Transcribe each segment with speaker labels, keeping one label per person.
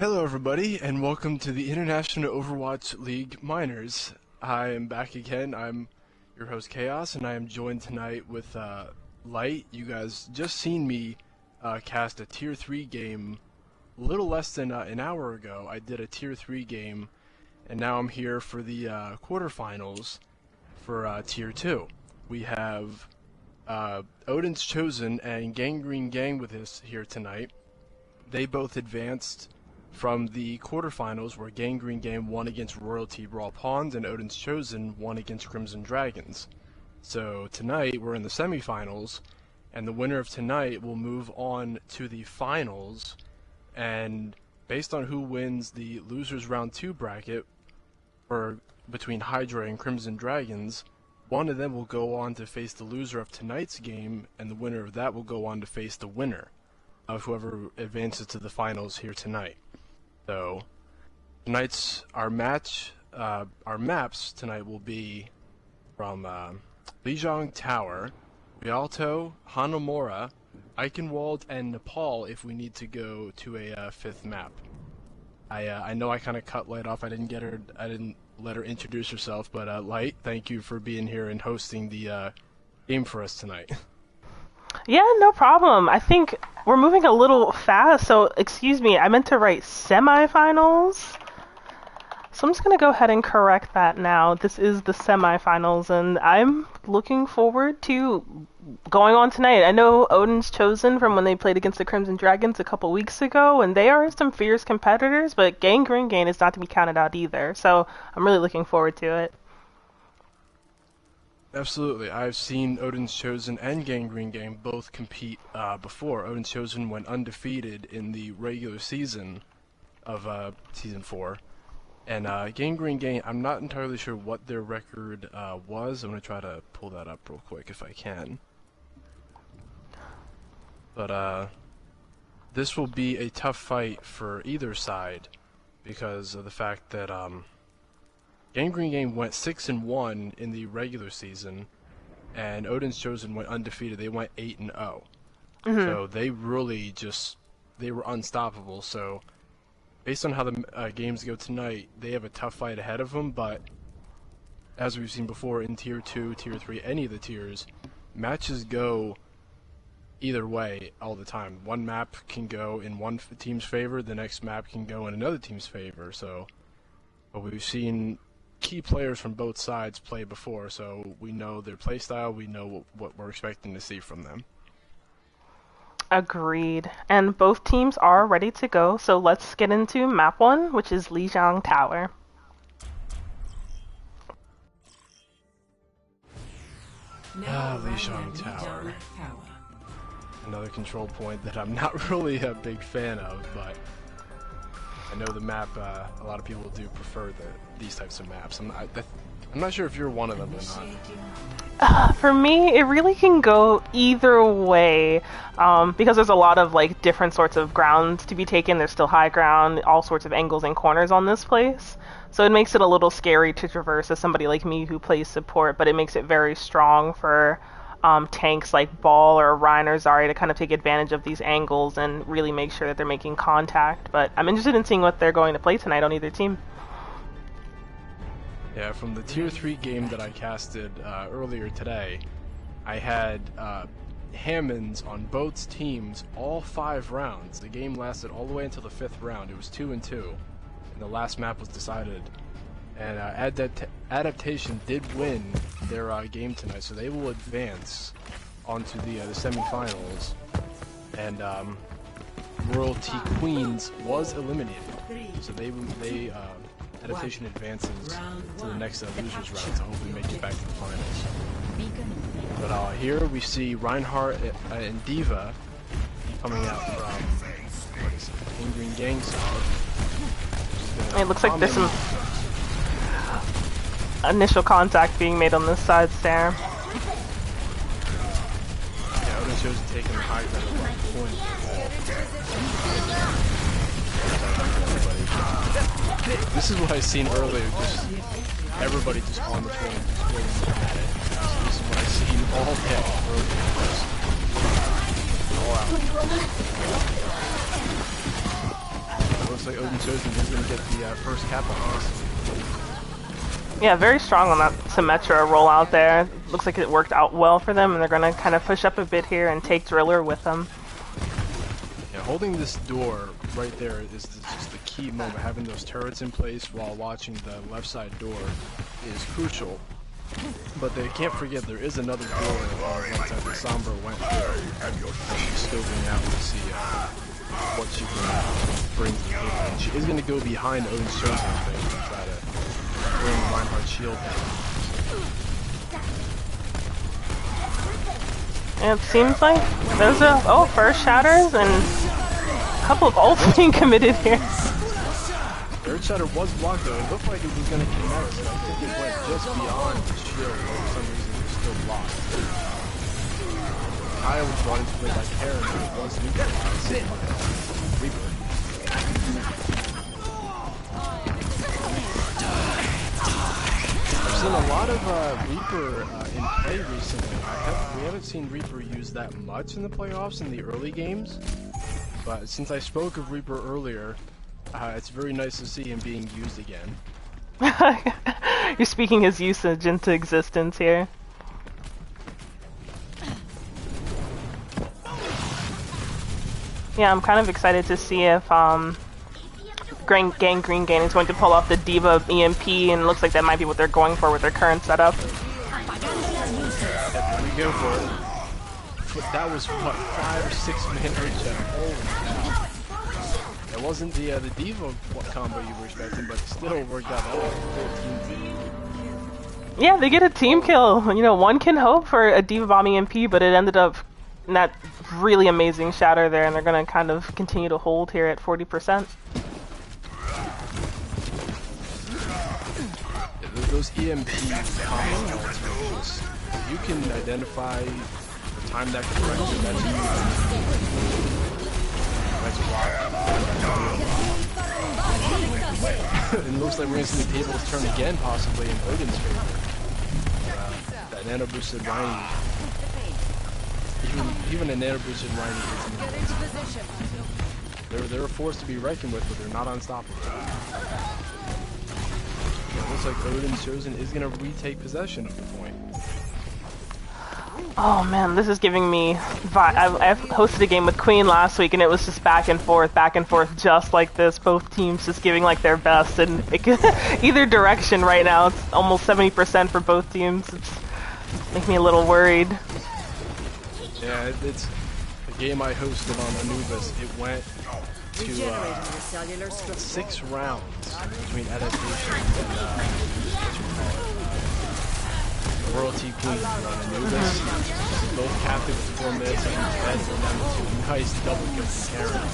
Speaker 1: Hello everybody, and welcome to the International Overwatch League Minors. I am back again. I'm your host Chaos, and I am joined tonight with Light. You guys just seen me cast a Tier 3 game a little less than an hour ago. I did a Tier 3 game, and now I'm here for the quarterfinals for Tier 2. We have Odin's Chosen and Gangreen Gang with us here tonight. They both advanced from the quarterfinals, where Gangreen Game won against Royalty Raw Pawns and Odin's Chosen won against Crimson Dragons. So tonight we're in the semifinals, and the winner of tonight will move on to the finals, and based on who wins the losers round 2 bracket, or between Hydra and Crimson Dragons, one of them will go on to face the loser of tonight's game, and the winner of that will go on to face the winner of whoever advances to the finals here tonight. So tonight's our maps tonight will be from Lijiang Tower, Rialto, Hanamura, Eichenwald, and Nepal if we need to go to a fifth map. I know I kind of cut Light off. I didn't let her introduce herself, but Light, thank you for being here and hosting the game for us tonight.
Speaker 2: Yeah, no problem. I think we're moving a little fast, so excuse me, I meant to write semifinals. So I'm just going to go ahead and correct that now. This is the semifinals, and I'm looking forward to going on tonight. I know Odin's Chosen from when they played against the Crimson Dragons a couple weeks ago, and they are some fierce competitors, but Gangreen Game is not to be counted out either, so I'm really looking forward to it.
Speaker 1: Absolutely. I've seen Odin's Chosen and Gangreen Game both compete before. Odin's Chosen went undefeated in the regular season of Season 4. And Gangreen Game, I'm not entirely sure what their record was. I'm going to try to pull that up real quick if I can. But this will be a tough fight for either side because of the fact that Gangreen Game went 6-1 in the regular season, and Odin's Chosen went undefeated. They went 8-0. So they really they were unstoppable. So based on how the games go tonight, they have a tough fight ahead of them. But as we've seen before in Tier 2, Tier 3, any of the tiers, matches go either way all the time. One map can go in one team's favor, the next map can go in another team's favor. So, but we've seen key players from both sides play before, so we know their playstyle, we know what we're expecting to see from them.
Speaker 2: Agreed. And both teams are ready to go, so let's get into map 1, which is Lijiang Tower.
Speaker 1: Lijiang Tower. Another control point that I'm not really a big fan of, but I know the map, a lot of people do prefer these types of maps. I'm not sure if you're one of them or not.
Speaker 2: For me, it really can go either way, because there's a lot of different sorts of grounds to be taken. There's still high ground, all sorts of angles and corners on this place. So it makes it a little scary to traverse as somebody like me who plays support, but it makes it very strong for tanks like Ball or Ryan or Zarya to kind of take advantage of these angles and really make sure that they're making contact. But I'm interested in seeing what they're going to play tonight on either team.
Speaker 1: Yeah, from the Tier 3 game that I casted earlier today, I had Hammonds on both teams all 5 rounds. The game lasted all the way until the 5th round. It was 2-2, and the last map was decided. And Adaptation did win their game tonight, so they will advance onto the semifinals. And Royalty Queens was eliminated, so they Adaptation advances to the next losers round to hopefully make it back to the finals. But here we see Reinhardt and Diva coming out from Gangreen Gang side.
Speaker 2: It looks like there's some initial contact being made on this side stair.
Speaker 1: Yeah, Odin's Chosen taking the high ground at one point. This is what I seen earlier, just everybody just on the phone, just waiting at it. So this is what I seen all day earlier. All out. looks like Odin Chosen is going to get the first cap on this.
Speaker 2: Yeah, very strong on that Symmetra rollout there. Looks like it worked out well for them, and they're going to kind of push up a bit here and take Driller with them.
Speaker 1: Yeah, holding this door right there is just the key moment. Having those turrets in place while watching the left side door is crucial. But they can't forget there is another door right side that Sombra went through. She's scoping out to see what she can bring to the table. And she is going to go behind Odin's Chosen thing and try to bring Reinhardt's shield down.
Speaker 2: And it seems like there's a first shatters and a couple of ults being committed here.
Speaker 1: Third shatter was blocked though. It looked like it was going to connect. I think it went just beyond the shield, but for some reason it was still blocked. Kyle was wanting to play by Karen, but it was neutralized. Reaper. I've seen a lot of Reaper in play recently. We haven't seen Reaper used that much in the playoffs in the early games, but since I spoke of Reaper earlier, it's very nice to see him being used again.
Speaker 2: You're speaking his usage into existence here. Yeah, I'm kind of excited to see if Gangreen is going to pull off the Diva EMP, and it looks like that might be what they're going for with their current setup.
Speaker 1: Yep, we go for it. But that was, what, 5 or 6 man reach. Holy cow. It wasn't the Diva combo you were expecting, but still worked out well.
Speaker 2: Yeah, they get a team kill. You know, one can hope for a Diva Bomb EMP, but it ended up in that really amazing shatter there, and they're going to kind of continue to hold here at 40%.
Speaker 1: Those EMP combos, you can identify the time that correctly, it looks like we're going to see the tables turn again, possibly in Odin's favor. That nano boosted Rhine. Even a nano boosted Rhine is they're a force to be reckoned with, but they're not unstoppable. It looks like Odin's Chosen is going to retake possession of the point.
Speaker 2: Oh man, this is giving me I've hosted a game with Queen last week, and it was just back and forth, just like this. Both teams just giving like their best, and it could, either direction right now. It's almost 70% for both teams. It's making me a little worried.
Speaker 1: Yeah, it's a game I hosted on Anubis. It went to 6 rounds between adaptation and Royalty Queen on Anubis. Both captive with 4 minutes and heads and down to 2 nice double kills from Karen.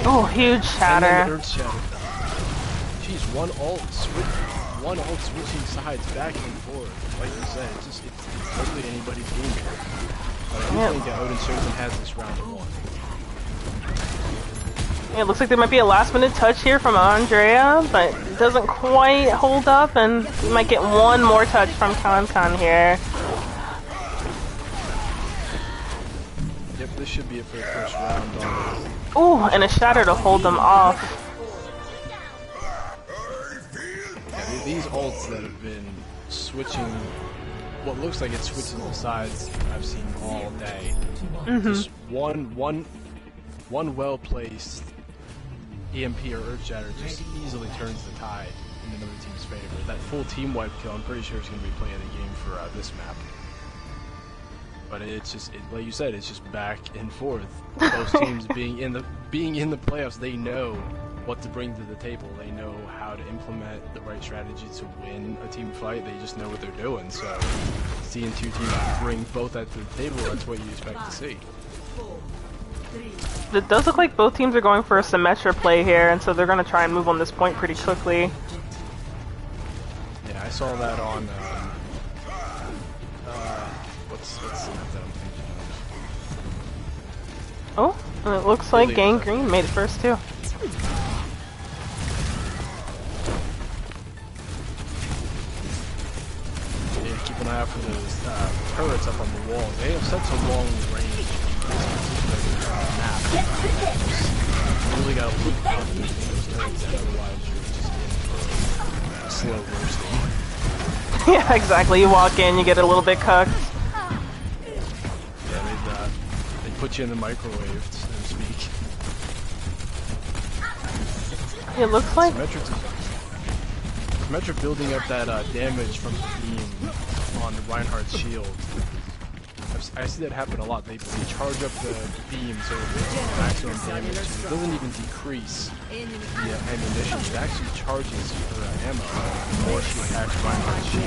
Speaker 2: Oh, huge shatter.
Speaker 1: And then the Earth shatter. Jeez, one ult switching sides back and forth. Like you said, it's totally anybody's game here. But I do think that Odin Chosen has this round of 1.
Speaker 2: Yeah, it looks like there might be a last-minute touch here from Andrea, but it doesn't quite hold up, and we might get one more touch from Con here.
Speaker 1: Yep, this should be it for the first round.
Speaker 2: Ooh, and a shatter to hold them off.
Speaker 1: Yeah, these ults that have been switching, what looks like it's switching the sides, I've seen all day. Just one well-placed EMP or Earth Shatter just easily turns the tide in another team's favor. That full team wipe kill, I'm pretty sure it's going to be playing the game for this map. But it's just, like you said, it's just back and forth. Those teams being in the playoffs, they know what to bring to the table. They know how to implement the right strategy to win a team fight. They just know what they're doing. So seeing 2 teams bring both that to the table, that's what you expect to see.
Speaker 2: It does look like both teams are going for a Symmetra play here, and so they're going to try and move on this point pretty quickly.
Speaker 1: Yeah, I saw that on, what's the map that I'm thinking of?
Speaker 2: Oh, and it looks like Gangreen made it first too.
Speaker 1: Yeah, keep an eye out for those turrets up on the walls. They have such a long range. map. You really gotta look out for those turrets, and otherwise you're just in for a slow roasting.
Speaker 2: Yeah, exactly. You walk in, you get a little bit cooked.
Speaker 1: Yeah, they put you in the microwave, so to speak.
Speaker 2: It looks like
Speaker 1: Symmetric building up that damage from the beam on Reinhardt's shield. I see that happen a lot. They charge up the beam so it's maximum damage. It doesn't even decrease the ammunition. It actually charges her ammo before she attacks Reinhardt's shield.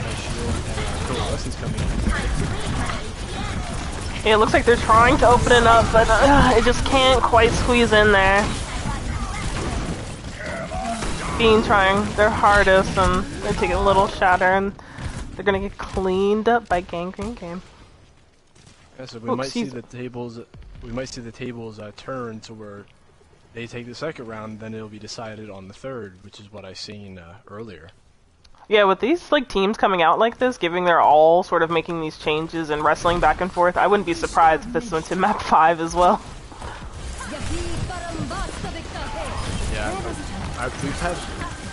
Speaker 1: That shield and coalescence coming in.
Speaker 2: yeah, it looks like they're trying to open it up, but it just can't quite squeeze in there. Being trying their hardest, and they take a little shatter, and they're gonna get cleaned up by Gangreen Game.
Speaker 1: Yeah, so we might see the tables. We might see the tables turn to where they take the second round, then it'll be decided on the third, which is what I seen earlier.
Speaker 2: Yeah, with these like teams coming out like this, giving their all, sort of making these changes and wrestling back and forth, I wouldn't be surprised if this went to map 5 as well.
Speaker 1: Yeah, we've had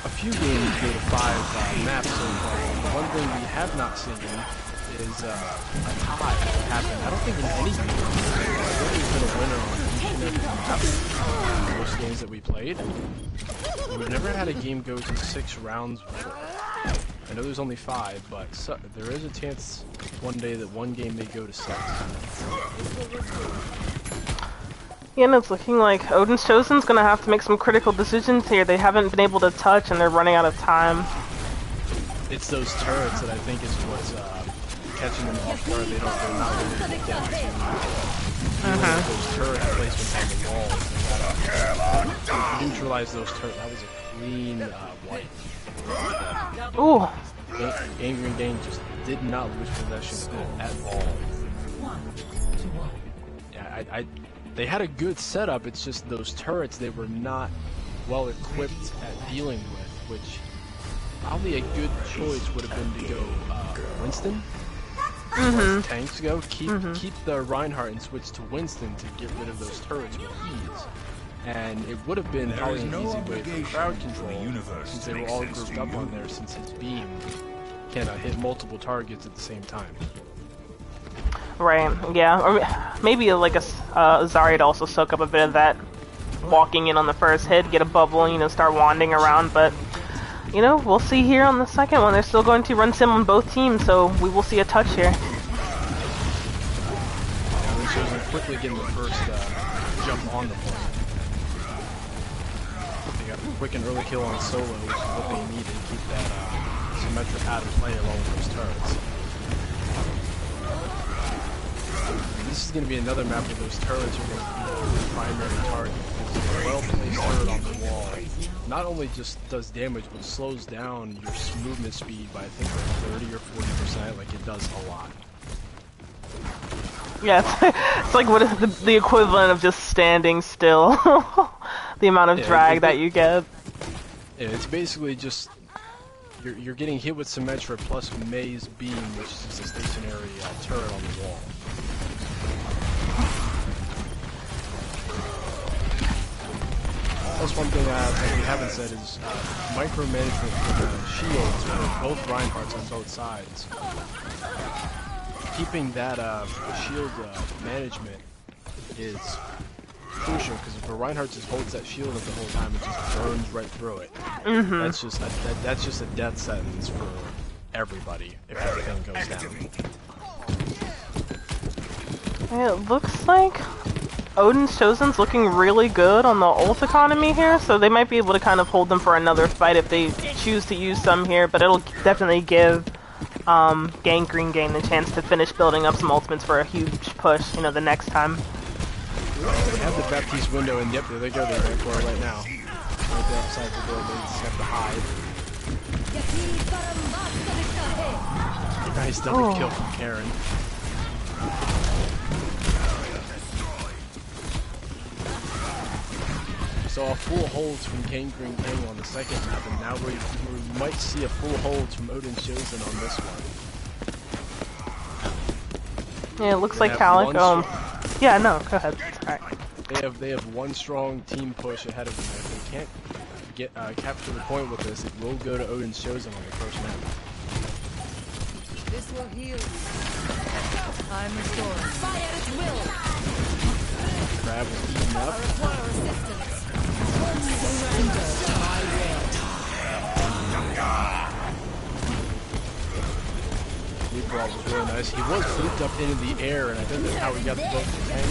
Speaker 1: a few games go to 5 maps so far. The one thing we have not seen is a tie happen. I don't think in any game there's always been a winner on each and every map in most games that we played. We've never had a game go to 6 rounds before. I know there's only 5, but there is a chance one day that one game may go to 6.
Speaker 2: Yeah, and it's looking like Odin's Chosen's gonna have to make some critical decisions here. They haven't been able to touch, and they're running out of time.
Speaker 1: It's those turrets that I think is what's catching them off guard. They're not really able to get to those turret placements on the walls. They gotta neutralize those turrets. That was a clean wipe.
Speaker 2: Ooh.
Speaker 1: Gangreen Gang just did not lose possession at all. Yeah, they had a good setup, it's just those turrets they were not well equipped at dealing with, which probably a good choice would have been to go Winston. As far as tanks go, keep the Reinhardt and switch to Winston to get rid of those turrets with ease. And it would have been probably an easy way for crowd control, since they were all grouped up on there, since his beam can hit multiple targets at the same time.
Speaker 2: Right, yeah. Or maybe like a Zarya to also soak up a bit of that walking in on the first hit, get a bubble, and, start wanding around, but, we'll see here on the second one. They're still going to run sim on both teams, so we will see a touch here.
Speaker 1: Yeah, they chose quickly getting the first jump on the point. They got a quick and early kill on solo, which is what they needed to keep that Symmetric out of play along with those turrets. This is going to be another map where those turrets are going to be the primary target, because a well-placed turret on the wall not only just does damage, but slows down your movement speed by I think like 30 or 40%, like it does a lot.
Speaker 2: Yeah, it's like what is the equivalent of just standing still. The amount of drag that you get.
Speaker 1: Yeah, it's basically just you're getting hit with Symmetra plus May's beam, which is just a stationary turret on the wall. Plus one thing that we haven't said is micromanagement for the shields for both Reinhardts on both sides. Keeping that shield management is crucial, because if a Reinhardt just holds that shield up the whole time, it just burns right through it. That's just a death sentence for everybody if everything goes down.
Speaker 2: It looks like Odin's Chosen's looking really good on the ult economy here, so they might be able to kind of hold them for another fight if they choose to use some here, but it'll definitely give Gangreen Gang the chance to finish building up some ultimates for a huge push, the next time.
Speaker 1: They have the Baptiste window, and yep, there they go, they're right for it right now. Right there outside the door, they just have to hide. Nice double kill from Karen. Saw full holds from Gangreen Gang on the second map, and now we might see a full holds from Odin Chosen on this one.
Speaker 2: Yeah, it looks
Speaker 1: They
Speaker 2: like
Speaker 1: have
Speaker 2: Calic. Yeah, no, go ahead. All right.
Speaker 1: They have one strong team push ahead of them. If they can't get capture the point with this, it will go to Odin's Chosen on the first map.
Speaker 3: This will heal. I'm restoring. Fire at will.
Speaker 1: Grab was eaten up.
Speaker 3: I require assistance. Surrender to my will.
Speaker 1: Leapfrog was really nice. He was flipped up into the air, and I think that's how he got the goal for the tank.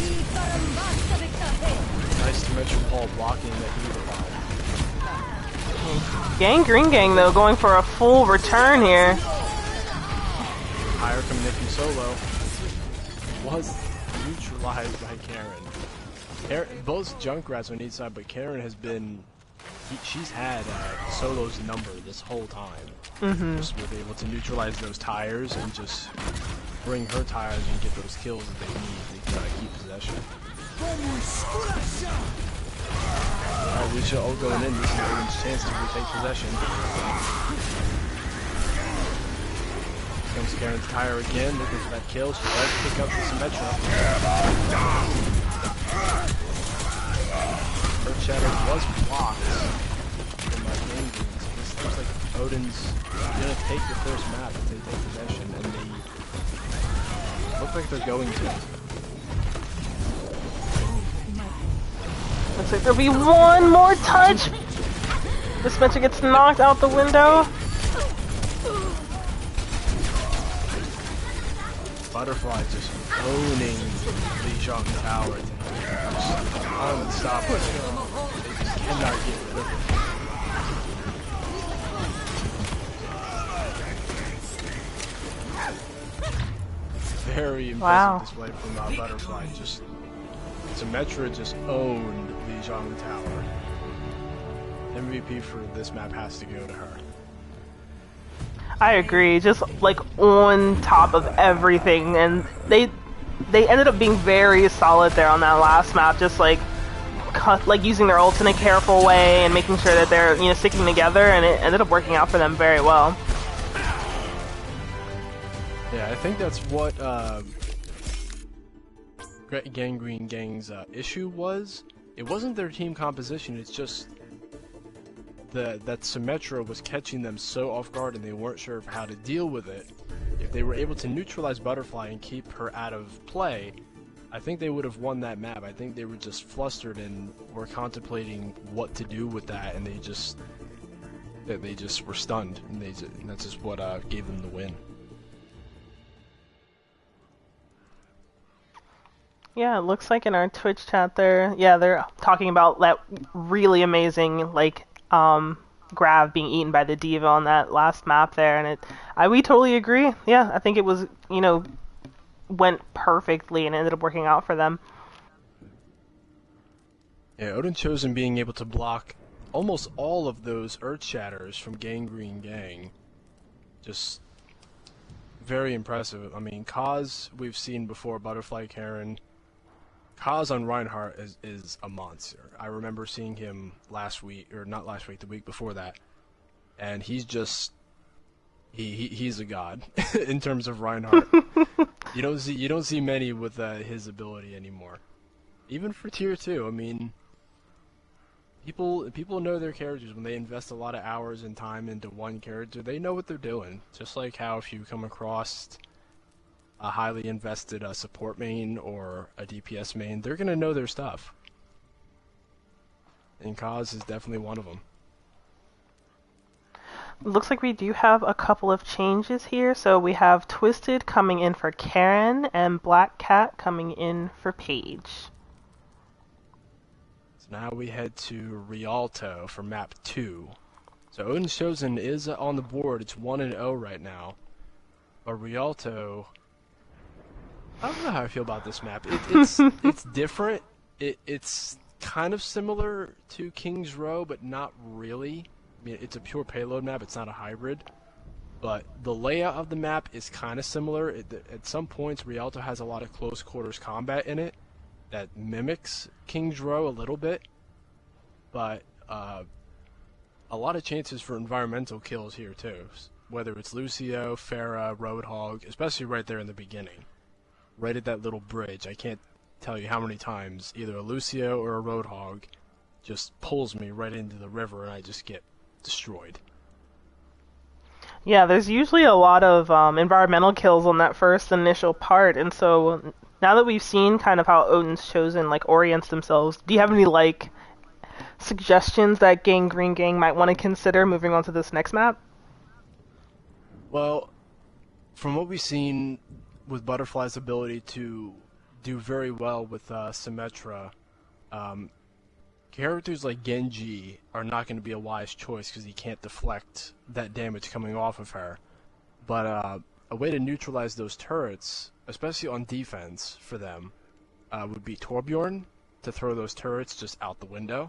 Speaker 1: Nice symmetrical ball blocking that he allowed.
Speaker 2: Gangreen gang though going for a full return here.
Speaker 1: Higher coming in from solo was neutralized by Karen. Both Junkrats on each side, but Karen has been. She's had Solo's number this whole time. Just was able to neutralize those tires and just bring her tires and get those kills that they need to keep possession. Alright, Lucia all going in. This is Odin's chance to retake possession. Comes Karen's tire again, looking for that kill. She does pick up the Symmetra. Earth Shatter was blocked from Gangreen. So this looks like Odin's gonna take the first map if they take possession, and they look like they're going to.
Speaker 2: Looks like there'll be one more touch. This Symmetra gets knocked out the window.
Speaker 1: Butterfly just owning the Zhang Tower tonight. Just unstoppable. They just cannot get rid of it. Very impressive display from Butterfly. Just Symmetra just owned the Zhang Tower. MVP for this map has to go to her.
Speaker 2: I agree, just like on top of everything, and they ended up being very solid there on that last map, just like using their ult in a careful way and making sure that they're sticking together, and it ended up working out for them very well.
Speaker 1: Yeah, I think that's what Gangreen Gang's issue was. It wasn't their team composition, it's just that Symmetra was catching them so off guard and they weren't sure of how to deal with it. If they were able to neutralize Butterfly and keep her out of play, I think they would have won that map. I think they were just flustered and were contemplating what to do with that, and they just were stunned, and that's just what gave them the win.
Speaker 2: Yeah, it looks like in our Twitch chat there, they're talking about that really amazing Grav being eaten by the D.Va on that last map there, and we totally agree. Yeah, I think it was, went perfectly and ended up working out for them.
Speaker 1: Yeah, Odin Chosen being able to block almost all of those Earth Shatters from Gangreen Gang, just very impressive. I mean, Kaz we've seen before, Butterfly Karen. Kaz on Reinhardt is a monster. I remember seeing him last week, or not last week, the week before that, and he's just he's a god in terms of Reinhardt. You don't see many with his ability anymore, even for tier 2. I mean, people know their characters when they invest a lot of hours and time into one character. They know what they're doing. Just like how if you come across a highly invested support main or a DPS main, they're gonna know their stuff. And Kaz is definitely one of them.
Speaker 2: Looks like we do have a couple of changes here. So we have Twisted coming in for Karen and Black Cat coming in for Paige.
Speaker 1: So now we head to Rialto for map 2. So Odin's Chosen is on the board. It's 1-0 right now. But Rialto, I don't know how I feel about this map. It's different. It's kind of similar to King's Row, but not really. I mean, it's a pure payload map. It's not a hybrid. But the layout of the map is kind of similar. At some points, Rialto has a lot of close quarters combat in it that mimics King's Row a little bit. But a lot of chances for environmental kills here too. Whether it's Lucio, Pharah, Roadhog, especially right there in the beginning. right at that little bridge. I can't tell you how many times either a Lucio or a Roadhog just pulls me right into the river and I just get destroyed.
Speaker 2: Yeah, there's usually a lot of environmental kills on that first initial part, and so now that we've seen kind of how Odin's Chosen like orients themselves, do you have any like suggestions that Gangreen Gang might want to consider moving on to this next map?
Speaker 1: Well, from what we've seen with Butterfly's ability to do very well with Symmetra, um, characters like Genji are not going to be a wise choice because he can't deflect that damage coming off of her. But a way to neutralize those turrets, especially on defense for them, would be Torbjorn to throw those turrets just out the window,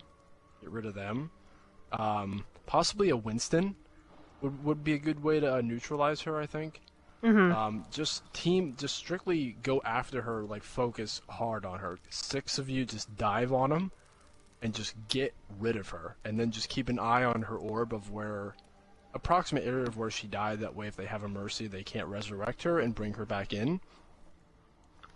Speaker 1: get rid of them. Possibly a Winston would be a good way to neutralize her, I think. Just strictly go after her, like focus hard on her. 6 of you just dive on them and just get rid of her, and then just keep an eye on her orb of where, approximate area of where she died. That way, if they have a mercy, they can't resurrect her and bring her back in.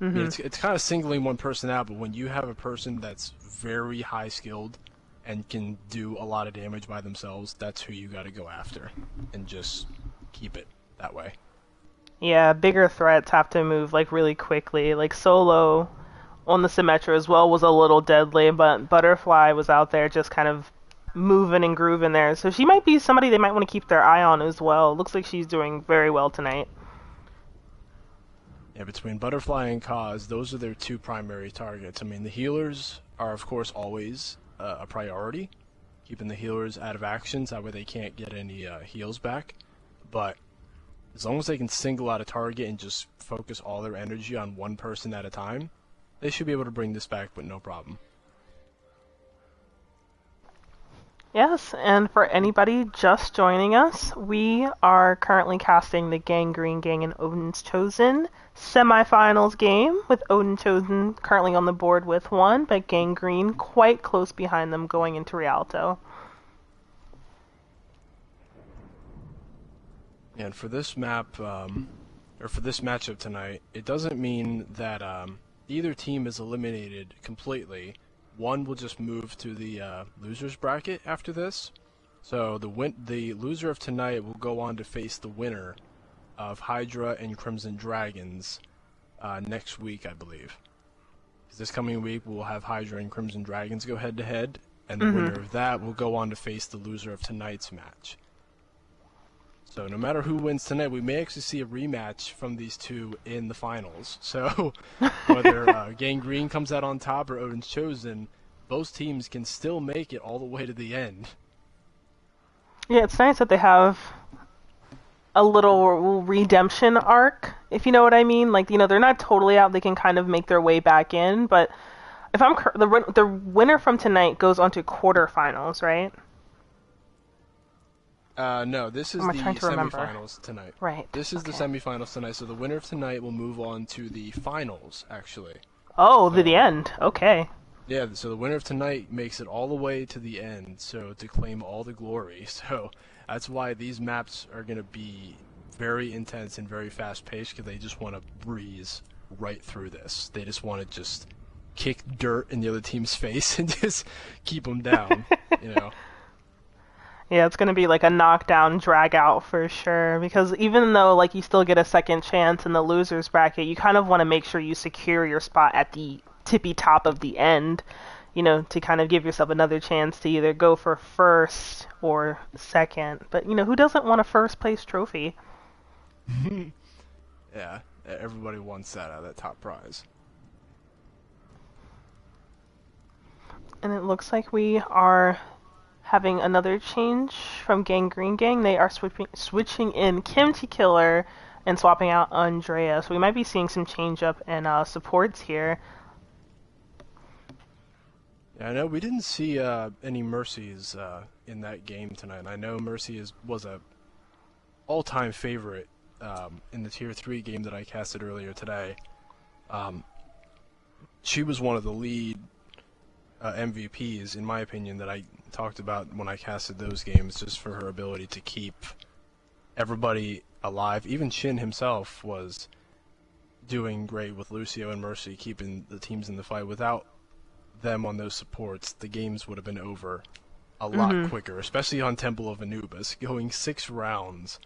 Speaker 1: I mean, it's kind of singling one person out, but when you have a person that's very high skilled and can do a lot of damage by themselves, that's who you got to go after, and just keep it that way.
Speaker 2: Yeah, bigger threats have to move like really quickly. Like Solo on the Symmetra as well was a little deadly, but Butterfly was out there just kind of moving and grooving there. So she might be somebody they might want to keep their eye on as well. Looks like she's doing very well tonight.
Speaker 1: Yeah, between Butterfly and Kaz, those are their 2 primary targets. I mean, the healers are, of course, always a priority. Keeping the healers out of actions, that way they can't get any heals back. But as long as they can single out a target and just focus all their energy on one person at a time, they should be able to bring this back with no problem.
Speaker 2: Yes, and for anybody just joining us, we are currently casting the Gangreen Gang and Odin's Chosen semifinals game, with Odin Chosen currently on the board with 1, but Gangreen quite close behind them going into Rialto.
Speaker 1: And for this map, or for this matchup tonight, it doesn't mean that either team is eliminated completely. One will just move to the losers bracket after this. So the loser of tonight will go on to face the winner of Hydra and Crimson Dragons next week, I believe. This coming week we'll have Hydra and Crimson Dragons go head to head, and the winner of that will go on to face the loser of tonight's match. So no matter who wins tonight, we may actually see a rematch from these 2 in the finals. So whether Gangreen comes out on top or Odin's Chosen, both teams can still make it all the way to the end.
Speaker 2: Yeah, it's nice that they have a little redemption arc, if you know what I mean. Like, you know, they're not totally out. They can kind of make their way back in. But if the winner from tonight goes on to quarterfinals, right?
Speaker 1: No, this is the semifinals tonight.
Speaker 2: Right.
Speaker 1: This is the semifinals tonight, so the winner of tonight will move on to the finals, actually.
Speaker 2: Oh, to the end. Okay.
Speaker 1: Yeah, so the winner of tonight makes it all the way to the end, so to claim all the glory. So that's why these maps are going to be very intense and very fast-paced, because they just want to breeze right through this. They just want to just kick dirt in the other team's face and just keep them down, you know.
Speaker 2: Yeah, it's going to be like a knockdown, drag out for sure, because even though like you still get a second chance in the losers bracket, you kind of want to make sure you secure your spot at the tippy top of the end, you know, to kind of give yourself another chance to either go for first or second. But, you know, who doesn't want a first place trophy?
Speaker 1: Yeah, everybody wants that top prize.
Speaker 2: And it looks like we are having another change from Gangreen Gang. They are switching in Kimchi Killer and swapping out Andrea. So we might be seeing some change up in supports here.
Speaker 1: Yeah, I know we didn't see any Mercies in that game tonight. I know Mercy was a all-time favorite in the Tier 3 game that I casted earlier today. She was one of the lead MVPs, in my opinion, that I talked about when I casted those games, just for her ability to keep everybody alive. Even Shin himself was doing great with Lucio and Mercy keeping the teams in the fight. Without them on those supports, the games would have been over a lot quicker, especially on Temple of Anubis, going 6 rounds.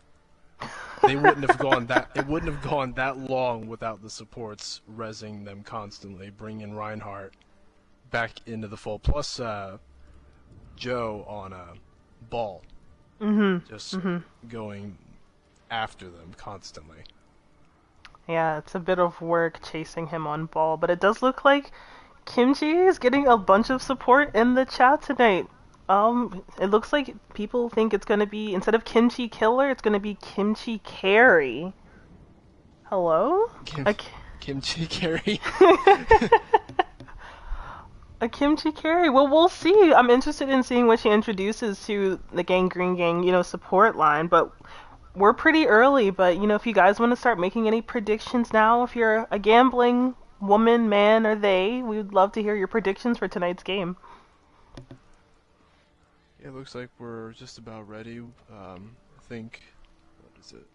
Speaker 1: They wouldn't have gone that. It wouldn't have gone that long without the supports rezzing them constantly, bringing Reinhardt back into the fold. Plus, Joe on a ball, just going after them constantly.
Speaker 2: Yeah, it's a bit of work chasing him on ball, but it does look like Kimchi is getting a bunch of support in the chat tonight. It looks like people think it's gonna be, instead of Kimchi Killer, it's gonna be Kimchi Carry. Hello?
Speaker 1: Kimchi Carry?
Speaker 2: A Kimchi Carry. Well, we'll see. I'm interested in seeing what she introduces to the Gangreen Gang, support line, but we're pretty early, but, if you guys want to start making any predictions now, if you're a gambling woman, man, or they, we would love to hear your predictions for tonight's game.
Speaker 1: It looks like we're just about ready. I think, what is it?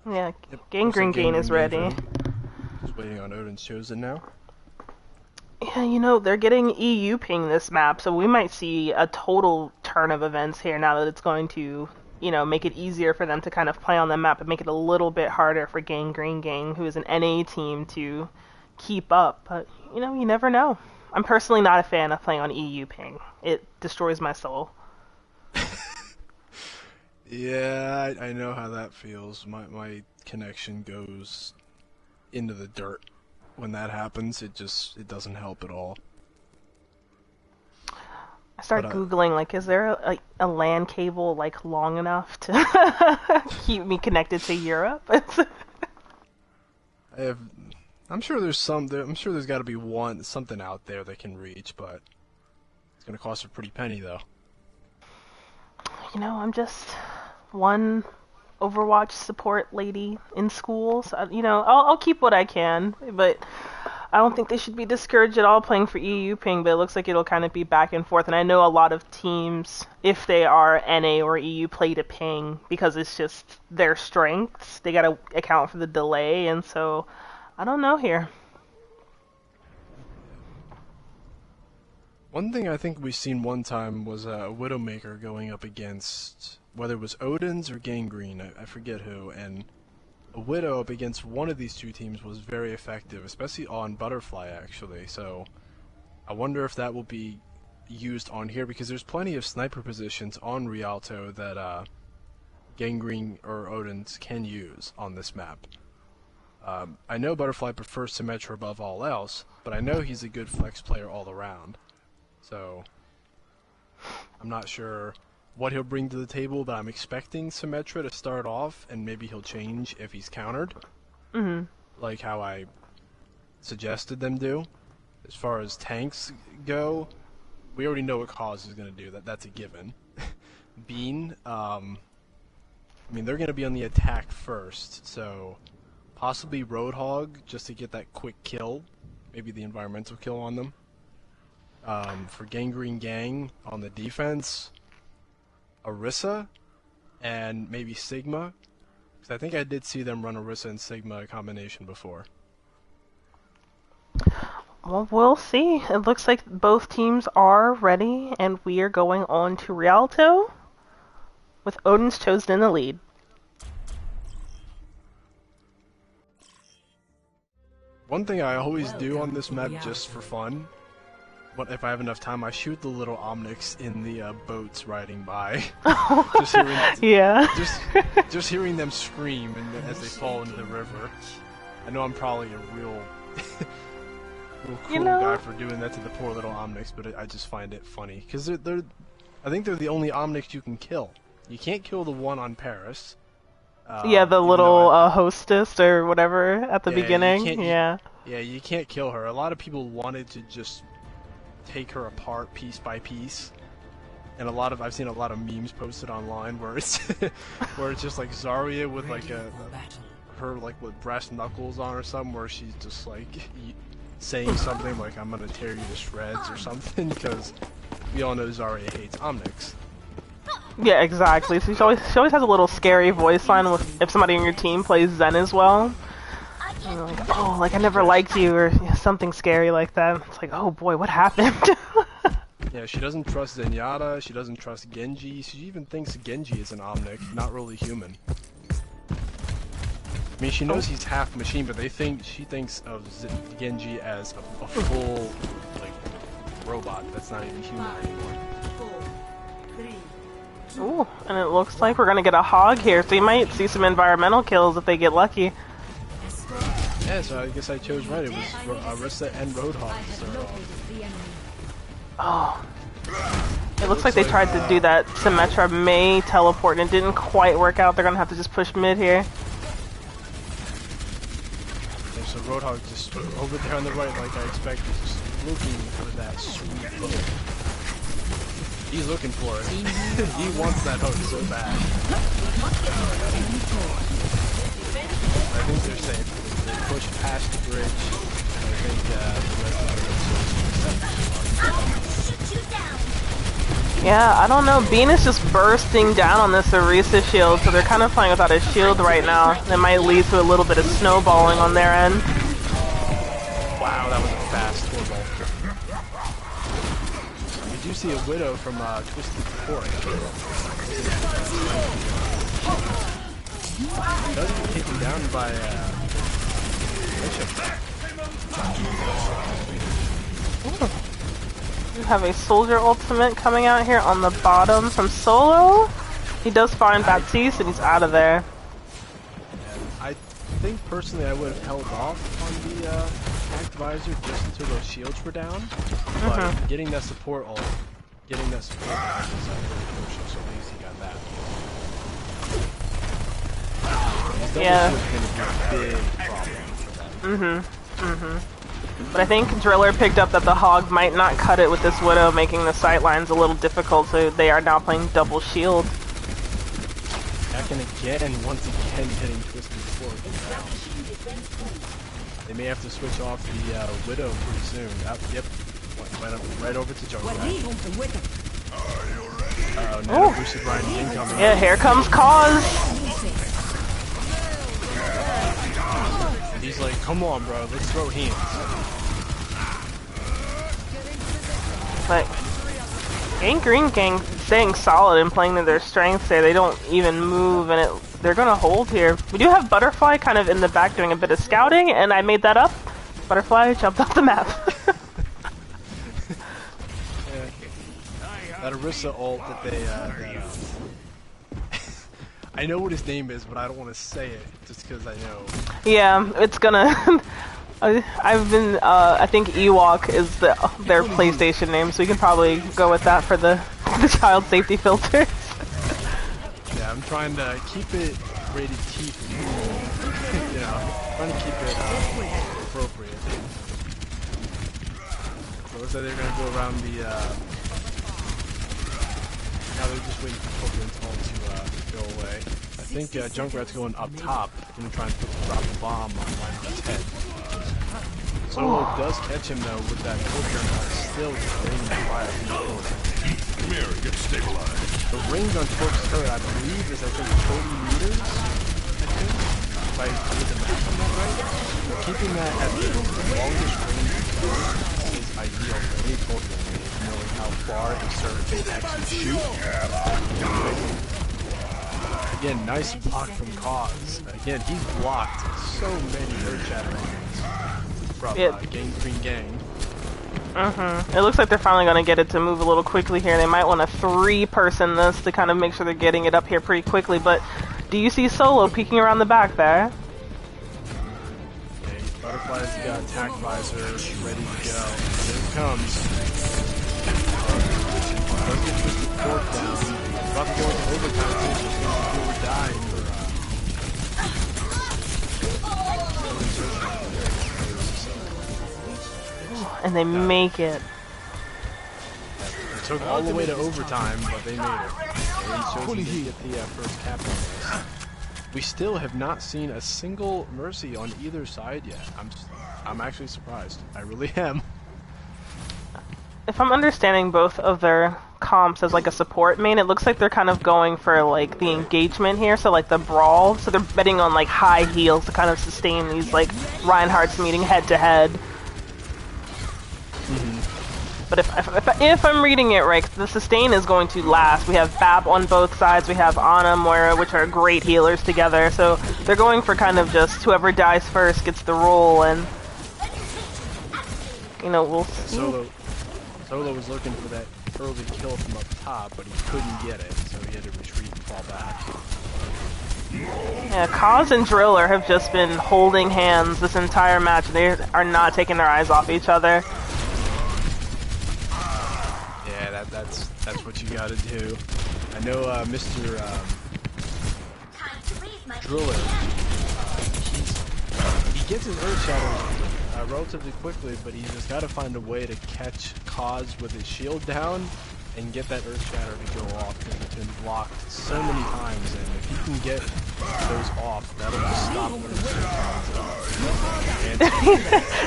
Speaker 2: Yeah,
Speaker 1: Yep,
Speaker 2: Gangreen Gang is ready.
Speaker 1: Just waiting on Odin's Chosen now.
Speaker 2: Yeah, they're getting EU ping this map, so we might see a total turn of events here now that it's going to, make it easier for them to kind of play on the map and make it a little bit harder for Gangreen Gang, who is an NA team, to keep up. But, you never know. I'm personally not a fan of playing on EU ping. It destroys my soul.
Speaker 1: Yeah, I know how that feels. My connection goes into the dirt when that happens. It doesn't help at all.
Speaker 2: I started Googling, is there a LAN cable, long enough to keep me connected to Europe?
Speaker 1: I'm sure there's I'm sure there's got to be something out there that can reach, but it's going to cost a pretty penny, though.
Speaker 2: I'm just one Overwatch support lady in school, so, I'll keep what I can, but I don't think they should be discouraged at all playing for EU ping, but it looks like it'll kind of be back and forth, and I know a lot of teams, if they are NA or EU, play to ping, because it's just their strengths. They gotta account for the delay, and so I don't know here.
Speaker 1: One thing I think we've seen one time was a Widowmaker going up against, whether it was Odin's or Gangreen, I forget who, and a Widow up against one of these two teams was very effective, especially on Butterfly, actually. So I wonder if that will be used on here, because there's plenty of sniper positions on Rialto that Gangreen or Odin's can use on this map. I know Butterfly prefers Symmetra above all else, but I know he's a good flex player all around. So I'm not sure what he'll bring to the table, but I'm expecting Symmetra to start off, and maybe he'll change if he's countered. Like how I suggested them do. As far as tanks go, we already know what Cause is going to do. That's a given. Bean, they're going to be on the attack first, so possibly Roadhog, just to get that quick kill. Maybe the environmental kill on them. For Gangreen Gang on the defense, Orisa and maybe Sigma, because I think I did see them run Orisa and Sigma combination before.
Speaker 2: Well, we'll see. It looks like both teams are ready, and we are going on to Rialto with Odin's Chosen in the lead.
Speaker 1: One thing I always do on this map just for fun, but if I have enough time, I shoot the little Omnics in the boats riding by. Just hearing them scream as they fall into the river. I know I'm probably a real cool guy for doing that to the poor little Omnics, but I just find it funny, because I think they're the only Omnics you can kill. You can't kill the one on Paris.
Speaker 2: The little hostess or whatever at the beginning.
Speaker 1: You can't kill her. A lot of people wanted to just take her apart piece by piece, and I've seen a lot of memes posted online where it's just like Zarya with her with brass knuckles on or something, where she's just saying something like, "I'm gonna tear you to shreds" or something, because we all know Zarya hates Omnics.
Speaker 2: Yeah, exactly. So she always has a little scary voice line with if somebody on your team plays Zen as well. And you're like, oh, like I never liked you, or something scary like that. It's like, oh boy, what happened?
Speaker 1: Yeah, she doesn't trust Zenyatta, she doesn't trust Genji, she even thinks Genji is an Omnic, not really human. I mean, she knows he's half machine, but she thinks of Genji as a full, like, robot that's not even human anymore.
Speaker 2: Ooh, and it looks like we're gonna get a hog here, so you might see some environmental kills if they get lucky.
Speaker 1: Yeah, so I guess I chose right. It was Arista and Roadhog. So.
Speaker 2: Oh. It looks like they tried to do that Symmetra May teleport and it didn't quite work out. They're gonna have to just push mid here.
Speaker 1: Yeah, so Roadhog just over there on the right, like I expected, just looking for that sweet hook. He's looking for it. He wants that hook so bad. I think they're safe. They push past the bridge. I think the
Speaker 2: Yeah, I don't know. Bean is just bursting down on this Orisa shield, so they're kind of playing without a shield right now. That might lead to a little bit of snowballing on their end.
Speaker 1: Wow, that was a fast snowball. We do see a Widow from Twisted Fork. Does get taken down by Bishop.
Speaker 2: We have a soldier ultimate coming out here on the bottom from Solo. He does find Baptiste and he's out of there.
Speaker 1: I think personally I would have held off on the hacked visor just until those shields were down. But getting that support ult, is really crucial, so at least he got that.
Speaker 2: Yeah.
Speaker 1: It's going to be a big problem for them.
Speaker 2: But I think Driller picked up that the Hog might not cut it with this Widow, making the sightlines a little difficult, so they are now playing double shield.
Speaker 1: Back in again, once again, getting Twisted Fork. They may have to switch off the Widow pretty soon. Yep. Went up right over to Jungle. Uh-oh, now boosted Ryan incoming.
Speaker 2: Yeah, here comes Cause.
Speaker 1: He's like, come on, bro, let's throw hands.
Speaker 2: But Gangreen gang staying solid and playing to their strengths there. They don't even move, and they're gonna hold here. We do have Butterfly kind of in the back doing a bit of scouting, and I made that up. Butterfly jumped off the map.
Speaker 1: Yeah. That Orisa ult that they, I know what his name is, but I don't want to say it just because I know. Yeah,
Speaker 2: it's gonna. I've been. I think Ewok is their PlayStation name, so you can probably go with that for the child safety filters.
Speaker 1: Yeah, I'm trying to keep it rated T. You know, trying to keep it appropriate. So it looks like they're gonna go around the. Now they're just waiting for Copeland's ult to go away. I think Junkrat's going up top, gonna try and drop the bomb on Lionel's head. Solo does catch him though with that Copeland still just raining fire from the corner.
Speaker 4: Mirror, get stabilized.
Speaker 1: The range on Torque's turret, I believe, is 40 meters. I think, if I did the math on that right. So keeping that at the longest range is ideal for any Torque, knowing how far the turret can actually shoot. Again, nice block from Cause. Again, he's blocked so many Earth Shattering from Gangreen Gang.
Speaker 2: It looks like they're finally going to get it to move a little quickly here. They might want to 3-person this to kind of make sure they're getting it up here pretty quickly, but do you see Solo peeking around the back there?
Speaker 1: Okay, Butterfly's got attack visor ready to go. Here it comes. Let's get Twisted Fork down. About to go into overtime too, so it's going to die for
Speaker 2: and they make it.
Speaker 1: It took all the way to overtime, but they made it. And so he get the first cap on this. We still have not seen a single Mercy on either side yet. I'm actually surprised. I really am.
Speaker 2: If I'm understanding both of their comps as like a support main. It looks like they're kind of going for like the engagement here, so like the brawl. So they're betting on like high heals to kind of sustain these like Reinhardts meeting head to head. But if I'm reading it right, the sustain is going to last. We have Bap on both sides. We have Ana, Moira, which are great healers together. So they're going for kind of just whoever dies first gets the roll, and you know, we'll see.
Speaker 1: Solo was looking for that early kill from up top, but he couldn't get it, so he had to retreat and fall back.
Speaker 2: Yeah, Kaz and Driller have just been holding hands this entire match. They are not taking their eyes off each other.
Speaker 1: Yeah, that's what you gotta do. I know Mr. Driller, he gets his Earth Shadow relatively quickly, but he's just gotta find a way to catch Kaz with his shield down and get that Earth Shatter to go off, because it's been blocked so many times, and if he can get those off, that'll just stop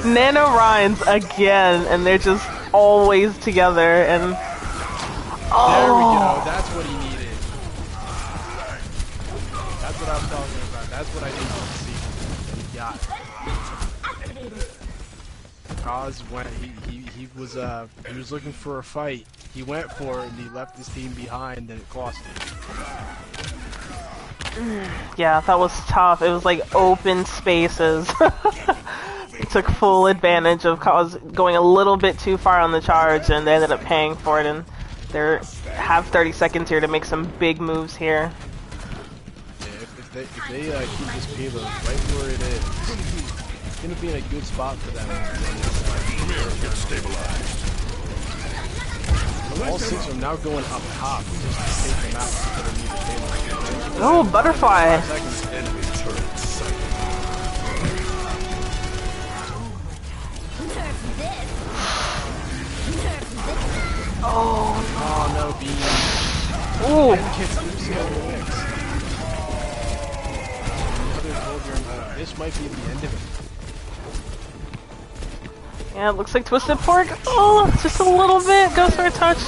Speaker 1: them.
Speaker 2: Nano Rhines again, and they're just always together, and
Speaker 1: there we go, that's what he needed. That's what I'm talking about, that's what I needed to see, and he got it. Kaz went, he was looking for a fight. He went for it and he left his team behind, and it cost him.
Speaker 2: Yeah, that was tough. It was like open spaces. He took full advantage of Kaz going a little bit too far on the charge, and they ended up paying for it, and they have 30 seconds here to make some big moves here.
Speaker 1: Yeah, if they keep this payload right where it is, it's going to be in a good spot for them.
Speaker 4: Get stabilized.
Speaker 1: All six are now going up top just to take them out so they need the payload.
Speaker 2: Oh, butterfly!
Speaker 1: 5 seconds.
Speaker 4: Enemy turret sighted.
Speaker 2: Oh,
Speaker 1: no, Bean.
Speaker 2: ooh.
Speaker 1: This might be the end of it.
Speaker 2: Yeah, it looks like Twisted Pork. Oh, just a little bit. Goes for a touch.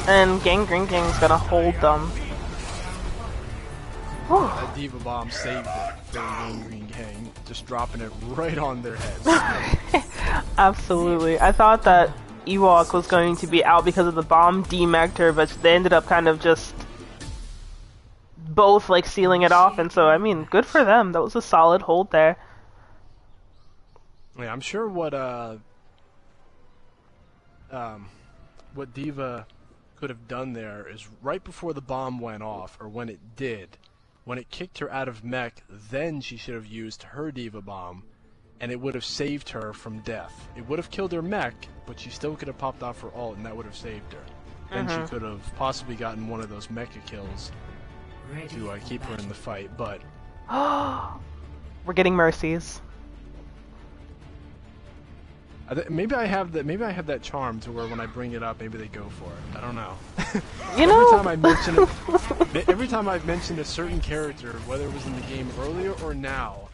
Speaker 2: And Gangreen Gang's gonna hold them.
Speaker 1: That Diva Bomb saved it for the Gangreen Gang, just dropping it right on their heads.
Speaker 2: Absolutely. I thought that Ewok was going to be out because of the bomb demagged her, but they ended up kind of just both like sealing it off, and so I mean, good for them. That was a solid hold there.
Speaker 1: Yeah, I'm sure what Diva could have done there is right before the bomb went off, or when it did, when it kicked her out of mech, then she should have used her Diva Bomb, and it would have saved her from death. It would have killed her mech, but she still could have popped off her ult, and that would have saved her. Then she could have possibly gotten one of those mecha kills to keep her in the fight, but...
Speaker 2: We're getting mercies.
Speaker 1: Maybe I have that charm to where when I bring it up, maybe they go for it. I don't know.
Speaker 2: You know,
Speaker 1: every time I've mentioned a certain character, whether it was in the game earlier or now,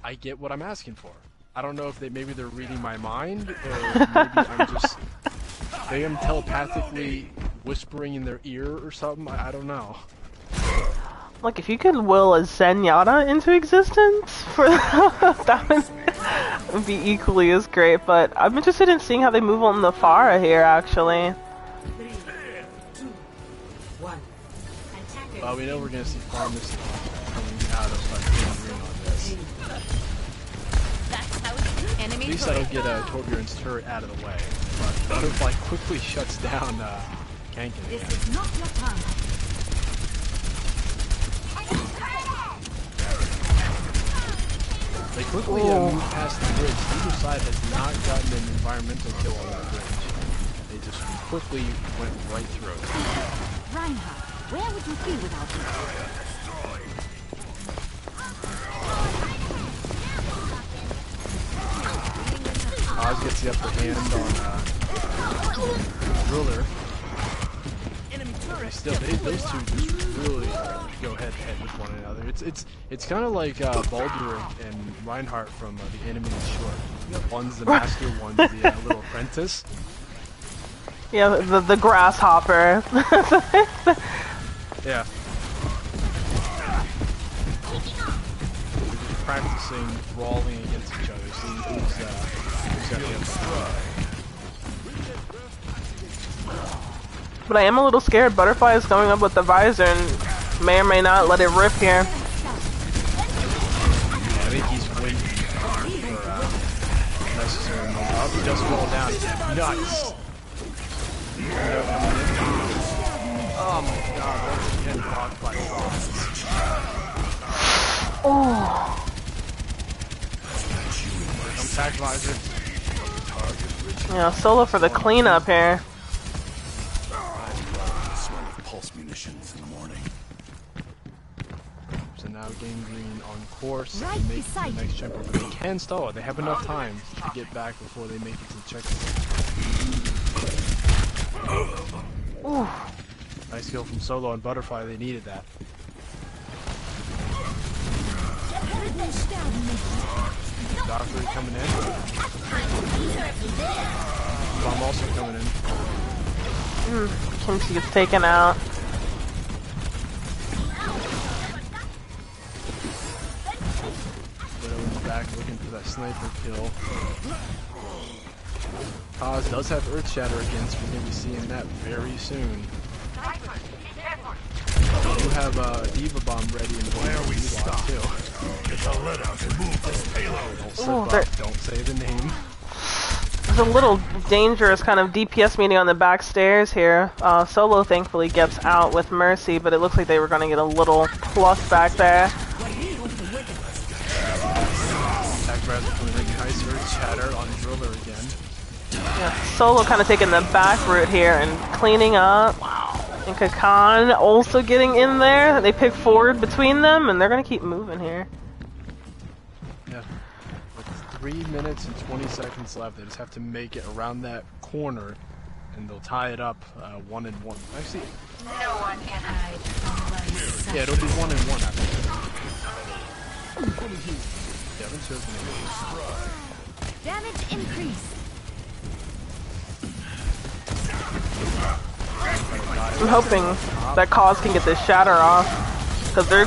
Speaker 1: I get what I'm asking for. I don't know if maybe they're reading my mind, or maybe I'm telepathically whispering in their ear or something. I don't know.
Speaker 2: like if you could will a Zenyatta into existence, for that would be equally as great. But I'm interested in seeing how they move on the Pharah here, actually.
Speaker 3: 3, 2, 1.
Speaker 1: Well, we know we're gonna see Pharmacy coming out of Gangreen on this.
Speaker 3: That's how it's
Speaker 1: At least that'll get Torbjorn's turret out of the way. But Butterfly quickly shuts down Kankin again.
Speaker 3: This is not your time.
Speaker 1: They quickly move past the bridge. Either side has not gotten an environmental kill on that bridge. They just quickly went right through it.
Speaker 3: Reinhardt, where would you be without me?
Speaker 1: Oz gets the upper hand on Driller. Still, those two just really go head to head with one another. It's kind of like Baldur and Reinhardt from the Enemy in Short. One's the master, one's the little apprentice.
Speaker 2: Yeah, the grasshopper.
Speaker 1: Yeah. We're just practicing brawling against each other, seeing who's got the upper.
Speaker 2: But I am a little scared. Butterfly is going up with the visor and may or may not let it rip here.
Speaker 1: I think he's waiting for necessary moment. Oh, he does fall down. Nice. Oh my god, that's again blocked by Frost.
Speaker 2: Oh.
Speaker 1: Come tag visor.
Speaker 2: Yeah, solo for the cleanup here.
Speaker 4: Smell of pulse munitions in the morning.
Speaker 1: So now Gangreen on course to
Speaker 3: Right
Speaker 1: make it to
Speaker 3: beside
Speaker 1: the next checkpoint, but they can stall it. They have enough time to get back before they make it to the checkpoint.
Speaker 2: Ooh.
Speaker 1: Nice kill from Solo and Butterfly, they needed that. Doctor coming in. Bomb also coming in.
Speaker 2: Kimchi gets taken out.
Speaker 1: Widow in the back looking for that sniper kill. Kaz does have Earth Shatter against, we're going to be seeing that very soon. You have a Diva Bomb ready and where we stop too.
Speaker 4: Get the lead out and move this payload.
Speaker 1: Don't slip
Speaker 2: Ooh,
Speaker 1: up, don't say the name.
Speaker 2: There's a little dangerous kind of DPS meeting on the back stairs here. Solo thankfully gets out with Mercy, but it looks like they were going to get a little pluck back there.
Speaker 1: Attack Brad coming in, nice Earth Shatter on Driller again.
Speaker 2: Yeah, Solo kind of taking the back route here and cleaning up. And Kakan also getting in there. They pick forward between them, and they're going to keep moving here.
Speaker 1: Yeah. With 3 minutes and 20 seconds left, they just have to make it around that corner, and they'll tie it up 1-1. Actually,
Speaker 3: No one can hide from my sight.
Speaker 1: yeah, it'll be 1-1 after this. Devin shows me.
Speaker 3: Damage increase.
Speaker 2: I'm hoping that Cause can get this shatter off, because they're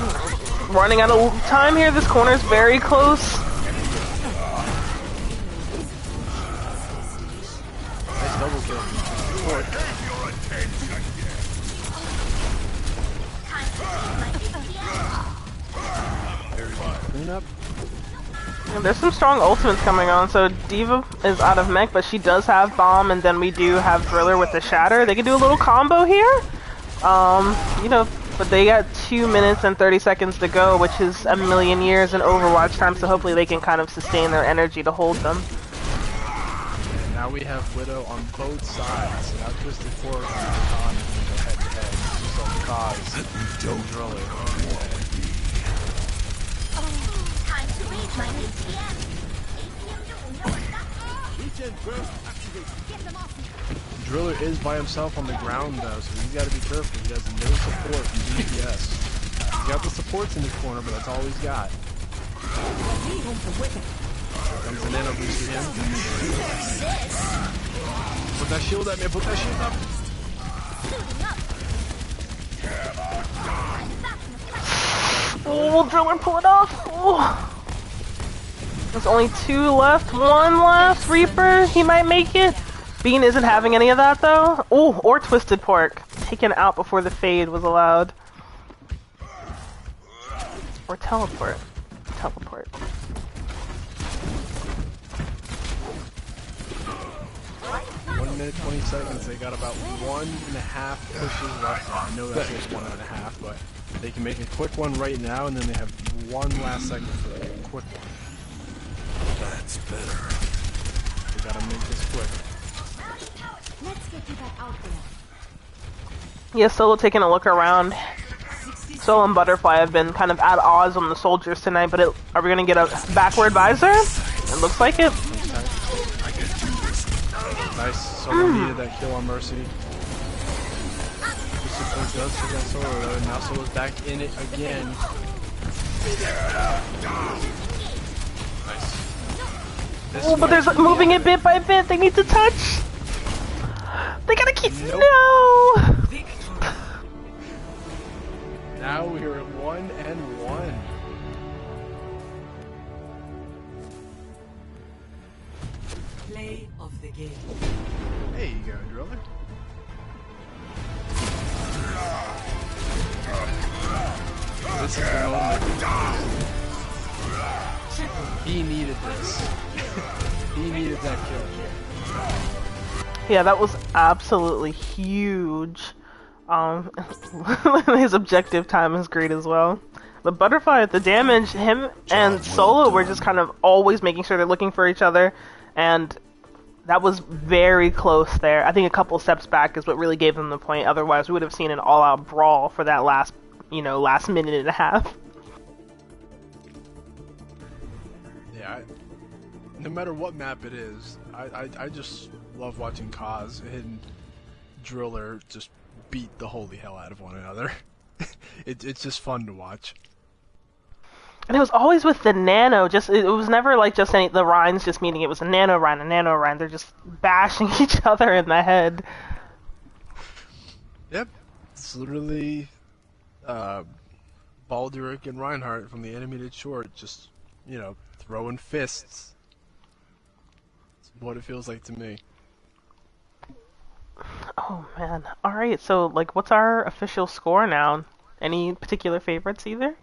Speaker 2: running out of time here. This corner's very close.
Speaker 1: Nice double kill. Clean up.
Speaker 2: Yeah, there's some strong ultimates coming on. So Diva is out of mech, but she does have bomb, and then we do have Driller with the shatter. They can do a little combo here. You know, but they got 2 minutes and 30 seconds to go, which is a million years in Overwatch time. So hopefully they can kind of sustain their energy to hold them.
Speaker 1: And now we have Widow on both sides. So now Twisted Fork and Khan can go head to head. Just like Cause and Driller.
Speaker 3: Time to read my ATM. Get them off me.
Speaker 1: Driller is by himself on the ground though, so he's got to be careful. He has no support from DPS. He's got the supports in his corner, but that's all he's got. Comes an nano boost to him. Put that shield at me, put that shield up!
Speaker 2: Oh, Driller pull it off. Oh. There's only 2 left. 1 left. Reaper, he might make it. Bean isn't having any of that though. Oh, or Twisted Pork. Taken out before the fade was allowed. Or teleport. Teleport.
Speaker 1: One minute, 20 seconds. They got about 1.5 pushes left. I know that's just 1.5, but they can make a quick one right now, and then they have 1 last second for a quick one.
Speaker 4: That's better.
Speaker 1: They gotta make this quick.
Speaker 3: Let's get you back out there.
Speaker 2: Yeah, Solo taking a look around. Solo and Butterfly have been kind of at odds on the soldiers tonight, but are we going to get a backward visor? It looks like it.
Speaker 1: Nice. Solo needed that kill on Mercy. The support does take that Solo though, and now Solo's back in it again. Nice.
Speaker 2: Oh, but there's moving it bit by bit. They need to touch. They gotta keep.
Speaker 1: Nope.
Speaker 2: No.
Speaker 1: Now we are at 1-1.
Speaker 5: Play of the game.
Speaker 1: There you go, Driller. This is the moment. He needed this. He needed that kill.
Speaker 2: Yeah, that was absolutely huge. His objective time is great as well. The butterfly, the damage, him and Solo were just kind of always making sure they're looking for each other, and that was very close there. I think a couple steps back is what really gave them the point. Otherwise, we would have seen an all-out brawl for that last minute and a half.
Speaker 1: Yeah, no matter what map it is, I just love watching Kaz and Driller just beat the holy hell out of one another. It's just fun to watch.
Speaker 2: And it was always with the nano. It was never like just the Rhines just meeting. It was a nano Rhine. They're just bashing each other in the head.
Speaker 1: Yep, it's literally Balduric and Reinhardt from the animated short, just throwing fists. It's what it feels like to me.
Speaker 2: Oh man! All right, so what's our official score now? Any particular favorites either?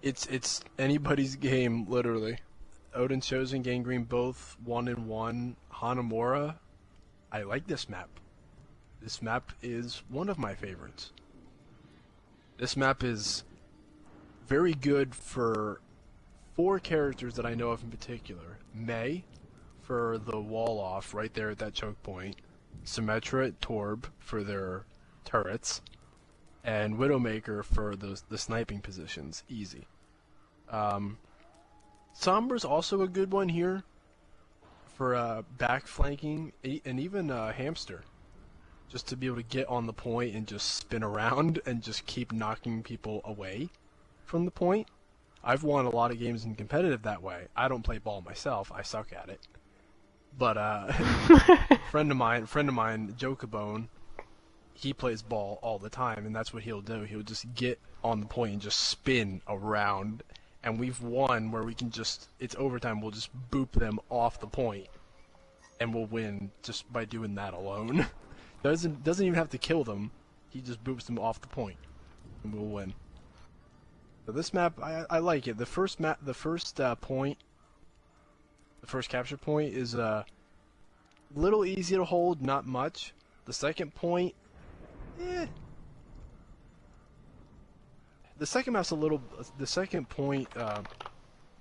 Speaker 1: It's anybody's game, literally. Odin, Chosen, Gangreen, both 1-1. Hanamura, I like this map. This map is one of my favorites. This map is very good for 4 characters that I know of in particular. Mei, for the wall off right there at that choke point. Symmetra, Torb for their turrets. And Widowmaker for the sniping positions. Easy. Sombra's also a good one here for back flanking, and even Hamster. Just to be able to get on the point and just spin around and just keep knocking people away from the point. I've won a lot of games in competitive that way. I don't play ball myself. I suck at it. But friend of mine, Joe Cabone, he plays ball all the time, and that's what he'll do. He'll just get on the point and just spin around, and we've won where we can just, it's overtime, we'll just boop them off the point, and we'll win just by doing that alone. Doesn't even have to kill them, he just boops them off the point, and we'll win. So this map, I like it. The first capture point is a little easy to hold, not much. The second point, the second point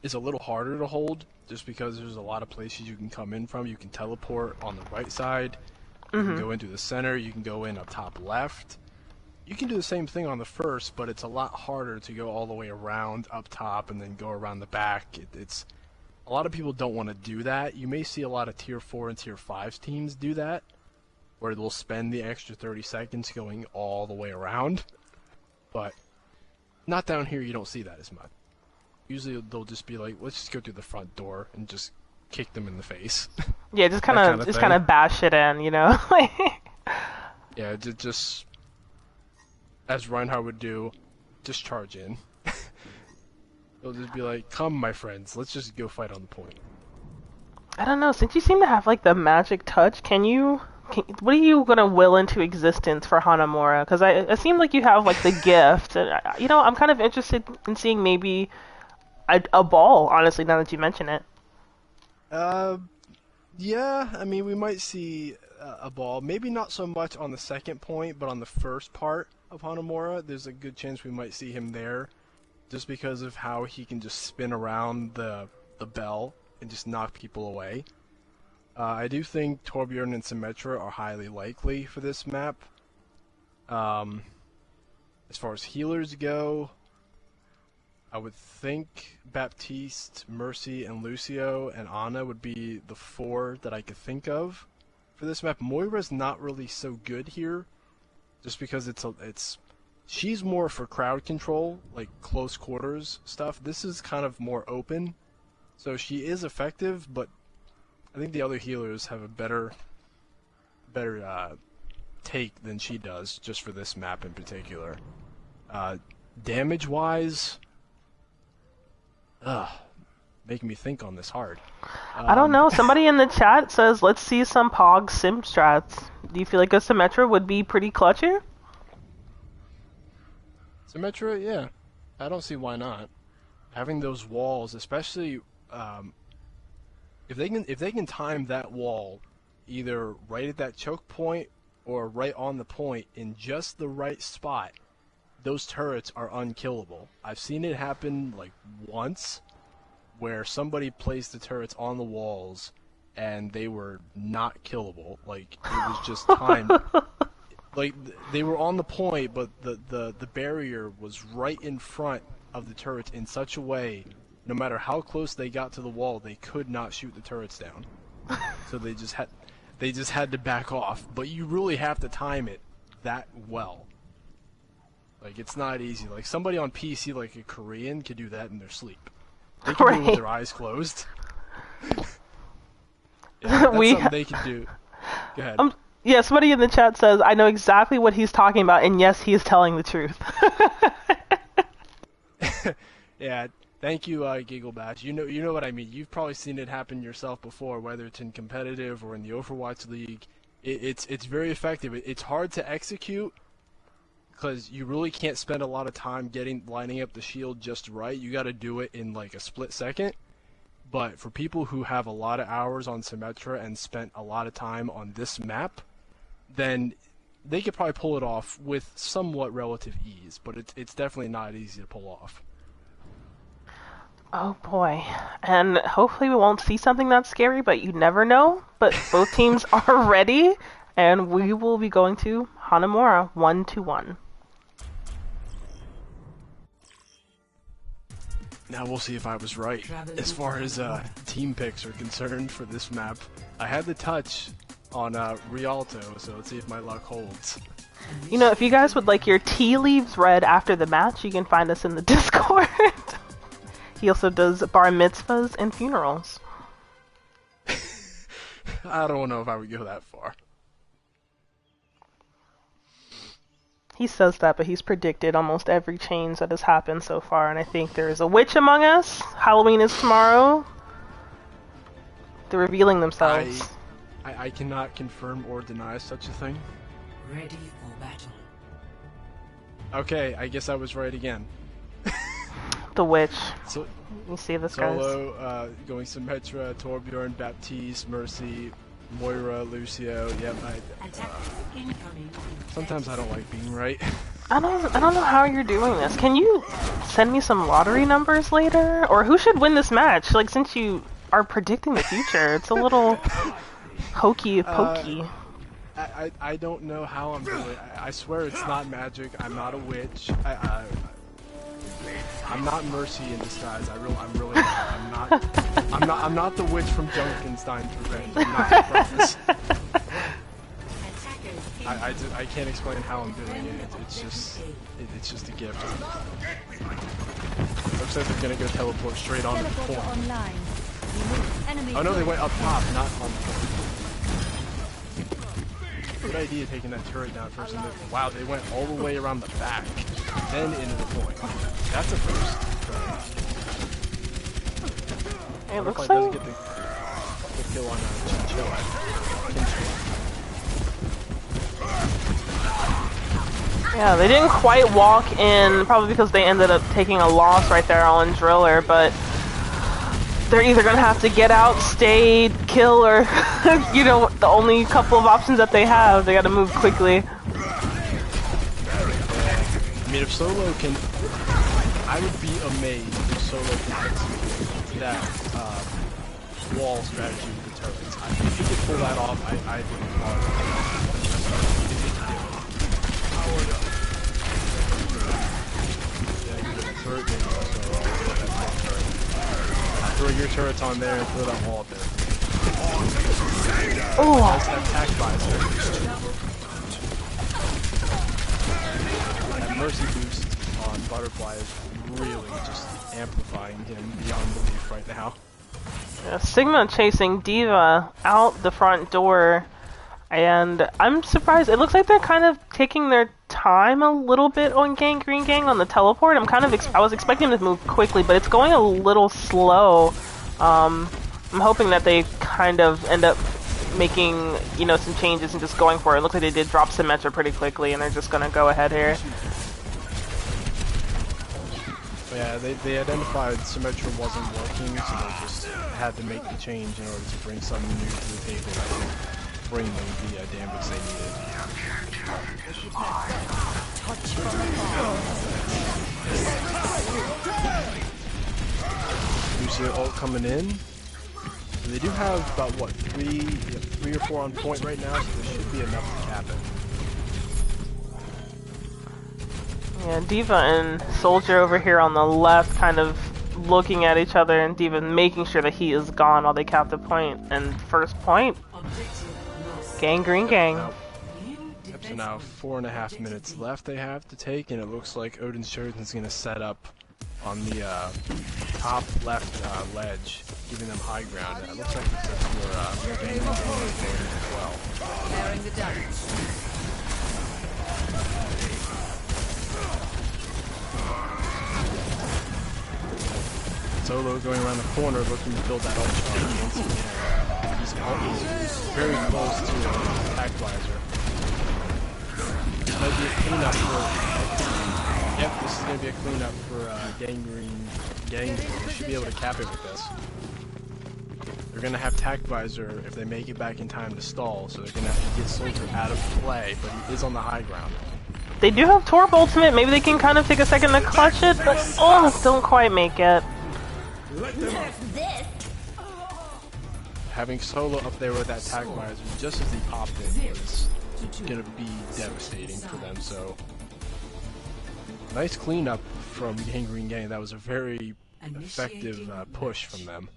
Speaker 1: is a little harder to hold, just because there's a lot of places you can come in from. You can teleport on the right side, you can go into the center, you can go in up top left. You can do the same thing on the first, but it's a lot harder to go all the way around up top and then go around the back. It's a lot of people don't want to do that. You may see a lot of tier 4 and tier 5 teams do that, where they'll spend the extra 30 seconds going all the way around. But not down here, you don't see that as much. Usually they'll just be like, let's just go through the front door and just kick them in the face.
Speaker 2: Yeah, just kind of bash it in,
Speaker 1: Yeah, just as Reinhardt would do, just charge in. They'll just be like, come my friends, let's just go fight on the point.
Speaker 2: I don't know, since you seem to have the magic touch, what are you gonna will into existence for Hanamura? Because it seems like you have the gift. And, I'm kind of interested in seeing maybe a ball. Honestly, now that you mention it.
Speaker 1: Yeah. I mean, we might see a ball. Maybe not so much on the second point, but on the first part of Hanamura, there's a good chance we might see him there, just because of how he can just spin around the bell and just knock people away. I do think Torbjorn and Symmetra are highly likely for this map. As far as healers go, I would think Baptiste, Mercy, and Lucio and Ana would be the 4 that I could think of for this map. Moira's not really so good here, just because she's more for crowd control, like close quarters stuff. This is kind of more open, so she is effective, but I think the other healers have a better take than she does, just for this map in particular. Damage-wise, making me think on this hard.
Speaker 2: I don't know. Somebody in the chat says, let's see some Pog sim strats. Do you feel like a Symmetra would be pretty clutch here?
Speaker 1: Symmetra, yeah. I don't see why not. Having those walls, especially if they can time that wall either right at that choke point or right on the point in just the right spot, those turrets are unkillable. I've seen it happen like once, where somebody placed the turrets on the walls and they were not killable. Like, it was just timed. Like, they were on the point, but the barrier was right in front of the turrets in such a way, no matter how close they got to the wall, they could not shoot the turrets down. So they just had to back off. But you really have to time it that well. Like, it's not easy. Like, somebody on PC, like a Korean, could do that in their sleep. They can do it with their eyes closed. Yeah, that's something they can do. Go ahead.
Speaker 2: Yeah, somebody in the chat says, I know exactly what he's talking about, and yes, he is telling the truth.
Speaker 1: Yeah, thank you, Gigglebash. You know what I mean. You've probably seen it happen yourself before, whether it's in competitive or in the Overwatch League. It's very effective. It's hard to execute, because you really can't spend a lot of time lining up the shield just right. You got to do it in like a split second. But for people who have a lot of hours on Symmetra and spent a lot of time on this map, then they could probably pull it off with somewhat relative ease. But it's definitely not easy to pull off.
Speaker 2: Oh boy. And hopefully we won't see something that scary, but you never know. But both teams are ready, and we will be going to Hanamura 1-1.
Speaker 1: Now we'll see if I was right as far as team picks are concerned for this map. I had the touch on Rialto, so let's see if my luck holds.
Speaker 2: You know, if you guys would like your tea leaves read after the match, you can find us in the Discord. He also does bar mitzvahs and funerals.
Speaker 1: I don't know if I would go that far.
Speaker 2: He says that, but he's predicted almost every change that has happened so far, and I think there is a witch among us. Halloween is tomorrow. They're revealing themselves.
Speaker 1: I cannot confirm or deny such a thing.
Speaker 5: Ready for battle.
Speaker 1: Okay, I guess I was right again.
Speaker 2: The witch.
Speaker 1: So,
Speaker 2: You see this, guys?
Speaker 1: Solo, going Symmetra, Torbjorn, Baptiste, Mercy, Moira, Lucio. Yep, sometimes I don't like being right.
Speaker 2: I don't know how you're doing this. Can you send me some lottery numbers later? Or who should win this match? Like, since you are predicting the future, it's a little hokey pokey.
Speaker 1: I don't know how I'm doing. I swear it's not magic. I'm not a witch. I'm not Mercy in disguise. I'm really not. I'm not the witch from Junkenstein's Revenge. I'm not, I promise. I can't explain how I'm doing it. It's just a gift. Looks like they're gonna go teleport straight on the point. Oh no, they went up top, not on the point. Good idea taking that turret down first. And wow, they went all the way around the back, then into the point. That's a first.
Speaker 2: It looks like
Speaker 1: doesn't get the kill on Chinchilla.
Speaker 2: Yeah, they didn't quite walk in, probably because they ended up taking a loss right there on Driller, but they're either going to have to get out, stay, kill, or, you know, the only couple of options that they have. They got to move quickly.
Speaker 1: I mean, if Solo can... I would be amazed if Solo can execute that wall strategy with the turrets. If he could pull that off, I think it's hard. Turret, maybe throw your turrets on there and throw that wall up there.
Speaker 2: Oh!
Speaker 1: Attack visor. That mercy boost on Butterfly is really just amplifying him beyond belief right now.
Speaker 2: Yeah, Sigma chasing Diva out the front door. And I'm surprised. It looks like they're kind of taking their time a little bit on Gangreen Gang on the teleport. I was expecting them to move quickly, but it's going a little slow. I'm hoping that they kind of end up making, you know, some changes and just going for it. It looks like they did drop Symmetra pretty quickly, and they're just gonna go ahead here.
Speaker 1: Yeah, they identified Symmetra wasn't working, so they just had to make the change in order to bring something new to the table that would bring them the damage they needed. Lucio ult coming in. So they do have about, what, three or four on point right now, so there should be enough to cap it.
Speaker 2: Yeah, D.Va and Soldier over here on the left kind of looking at each other, and D.Va making sure that he is gone while they cap the point. And first point, Gangreen Gang.
Speaker 1: So now 4.5 minutes left they have to take, and it looks like Odin's Chosen's going to set up on the top left ledge, giving them high ground. It looks like it's for Gangreen Gang as well.
Speaker 3: Bearing the damage.
Speaker 1: Solo going around the corner looking to build that ult charge once again. He's very close to attack visor. This might be a cleanup for... Yep, this is going to be a cleanup for Gangreen. They should be able to cap it with this. They're going to have attack visor if they make it back in time to stall, so they're going to have to get Soldier out of play, but he is on the high ground.
Speaker 2: They do have Torp ultimate, maybe they can kind of take a second to clutch it, but oh, don't quite make it.
Speaker 1: Having Solo up there with that attack visor just as he popped in was going to be devastating for them, so nice cleanup from Gangreen Gang. That was a very effective push from them.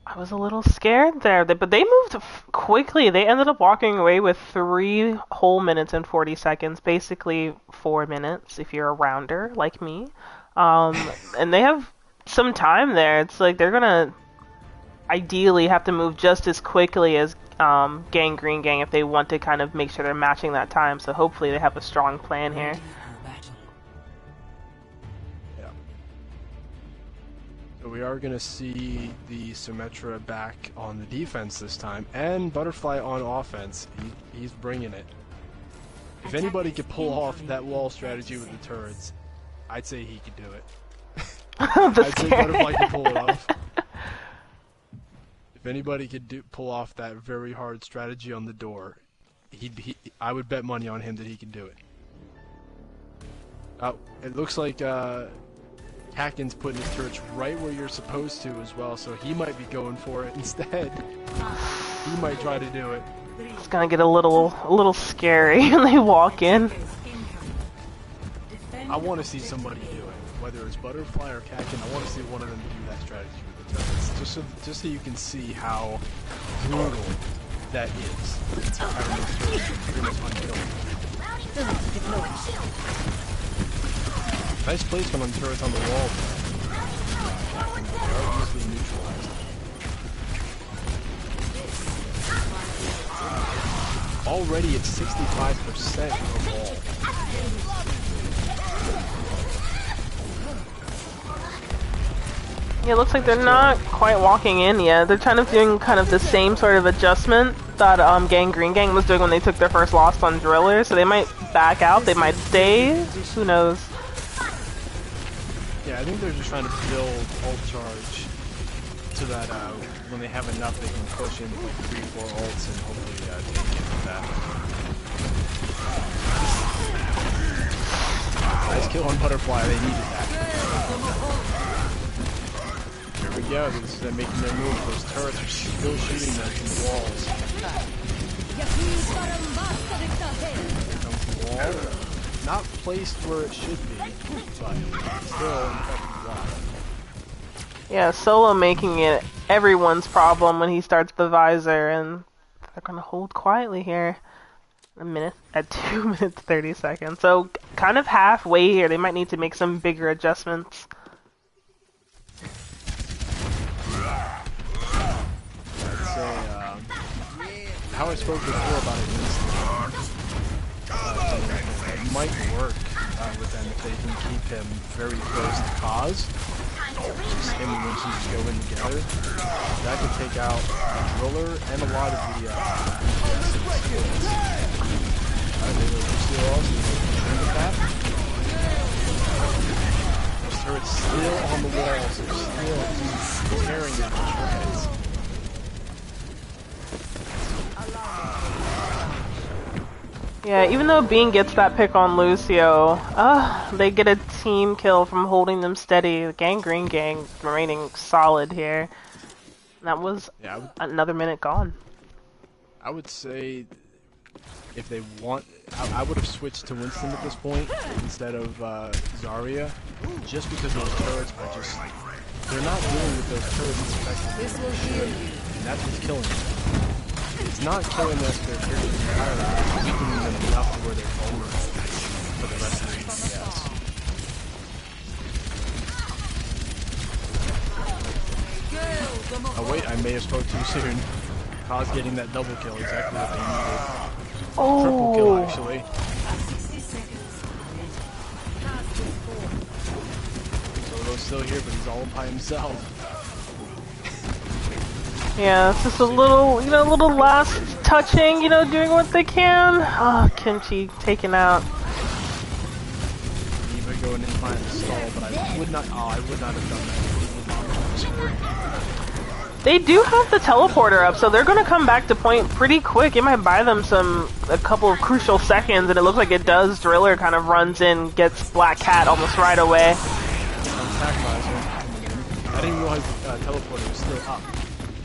Speaker 2: I was a little scared there, but they moved quickly. They ended up walking away with 3 whole minutes and 40 seconds, basically 4 minutes if you're a rounder like me. And they have some time there. It's like they're gonna ideally have to move just as quickly as Gangreen Gang if they want to kind of make sure they're matching that time. So hopefully they have a strong plan here.
Speaker 1: We are going to see the Symmetra back on the defense this time, and Butterfly on offense. He's bringing it. If anybody could pull off that wall strategy with the turrets, I'd say he could do it. I'd say Butterfly could pull it off. If anybody could pull off that very hard strategy on the door, I would bet money on him that he can do it. Oh, it looks like Haken's putting his turrets right where you're supposed to as well, so he might be going for it instead. He might try to do it.
Speaker 2: It's gonna get a little scary when they walk in.
Speaker 1: I want to see somebody do it, whether it's Butterfly or Haken. I want to see one of them do that strategy with the turrets, just so you can see how brutal that is. Having those turrets pretty much unkillable. Nice placement on turrets on the wall. They are easily neutralized. Already at 65% of the wall.
Speaker 2: Yeah, it looks like they're not quite walking in yet. They're kind of doing kind of the same sort of adjustment that Gangreen Gang was doing when they took their first loss on Driller. So they might back out, they might stay, who knows.
Speaker 1: Yeah, I think they're just trying to build ult charge so that when they have enough, they can push in like 3-4 ults and hopefully take it with that. Nice kill on Butterfly, they needed that. Here we go, they're making their move. Those turrets are still shooting them from the walls. Here comes the wall. Not placed where it should be, but still an effective block.
Speaker 2: Yeah, Solo making it everyone's problem when he starts the visor, and they're gonna hold quietly here. At 2 minutes 30 seconds. So kind of halfway here. They might need to make some bigger adjustments.
Speaker 1: how I spoke before about it it might work with them if they can keep him very close to Kaz. Just him and Winston just go in together. That could take out Driller and a lot of the DPS and skills. They will steal also with that. Those turrets still on the walls, they're still tearing at the shreds.
Speaker 2: Yeah, even though Bean gets that pick on Lucio, they get a team kill from holding them steady. The Gangreen gang remaining solid here. That was another minute gone.
Speaker 1: I would say if they want, I would have switched to Winston at this point instead of Zarya, just because those turrets are just, they're not dealing with those turrets as effectively as they should, and that's what's killing them. It's not killing us their characters entirely, it's weakening them enough to where they're vulnerable for the rest of the DPS. Oh wait, I may have spoke too soon. Kaz getting that double kill, exactly what they needed.
Speaker 2: Oh.
Speaker 1: Triple kill, actually. Solo's still here, but he's all by himself.
Speaker 2: Yeah, it's just a little, a little last touching, doing what they can. Ah, Kimchi taken out.
Speaker 1: Eva going in behind the stall, but I would not have done that.
Speaker 2: They do have the teleporter up, so they're going to come back to point pretty quick. It might buy them a couple of crucial seconds, and it looks like it does. Driller kind of runs in, gets Black Cat almost right away.
Speaker 1: I didn't realize the teleporter was still up.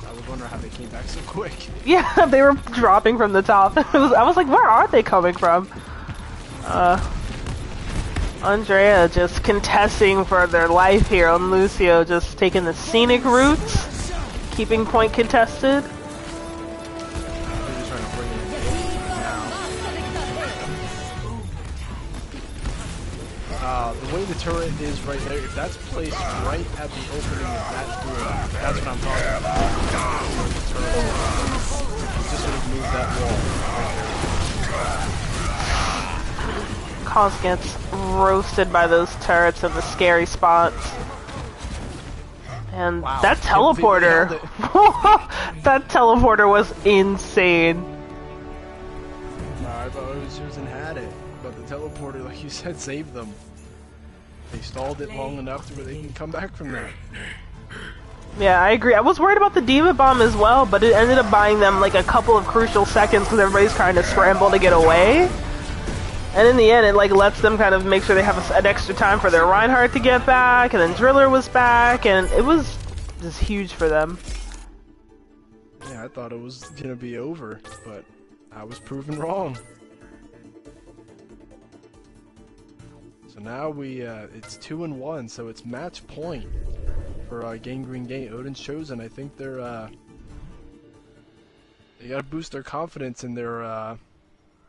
Speaker 1: I was wondering how they came back so quick.
Speaker 2: Yeah, they were dropping from the top. I was like, where are they coming from? Andrea just contesting for their life here on Lucio, just taking the scenic routes. Keeping point contested.
Speaker 1: They're just trying to bring it now. The way the turret is right there, if that's placed right at the opening of that door, that's what I'm talking about. The turret just sort of move that wall.
Speaker 2: Kaz gets roasted by those turrets in the scary spots. And
Speaker 1: wow.
Speaker 2: That teleporter, that teleporter was insane.
Speaker 1: I thought Susan had it, but the teleporter, like you said, saved them. They stalled it long enough to where they can come back from that.
Speaker 2: Yeah, I agree. I was worried about the Diva Bomb as well, but it ended up buying them like a couple of crucial seconds because everybody's trying to scramble to get away. And in the end, it lets them kind of make sure they have an extra time for their Reinhardt to get back, and then Driller was back, and it was just huge for them.
Speaker 1: Yeah, I thought it was gonna be over, but I was proven wrong. So now it's 2-1, so it's match point for Gangreen Gang. Odin's chosen. I think they gotta boost their confidence and their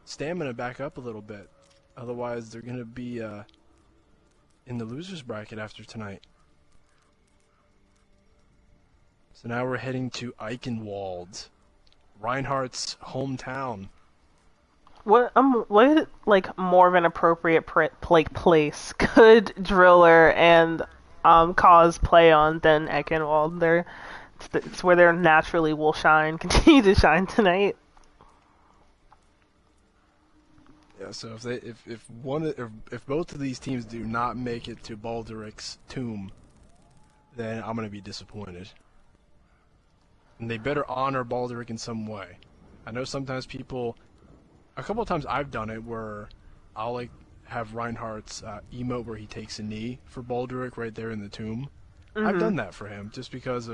Speaker 1: stamina back up a little bit. Otherwise, they're gonna be in the losers bracket after tonight. So now we're heading to Eichenwald, Reinhardt's hometown.
Speaker 2: What more of an appropriate place could Driller and Kaz play on than Eichenwald? It's where they naturally will shine, continue to shine tonight.
Speaker 1: Yeah, so if both of these teams do not make it to Balduric's tomb, then I'm gonna be disappointed. And they better honor Balduric in some way. I know sometimes a couple of times I've done it where I'll have Reinhardt's emote where he takes a knee for Balduric right there in the tomb. Mm-hmm. I've done that for him just because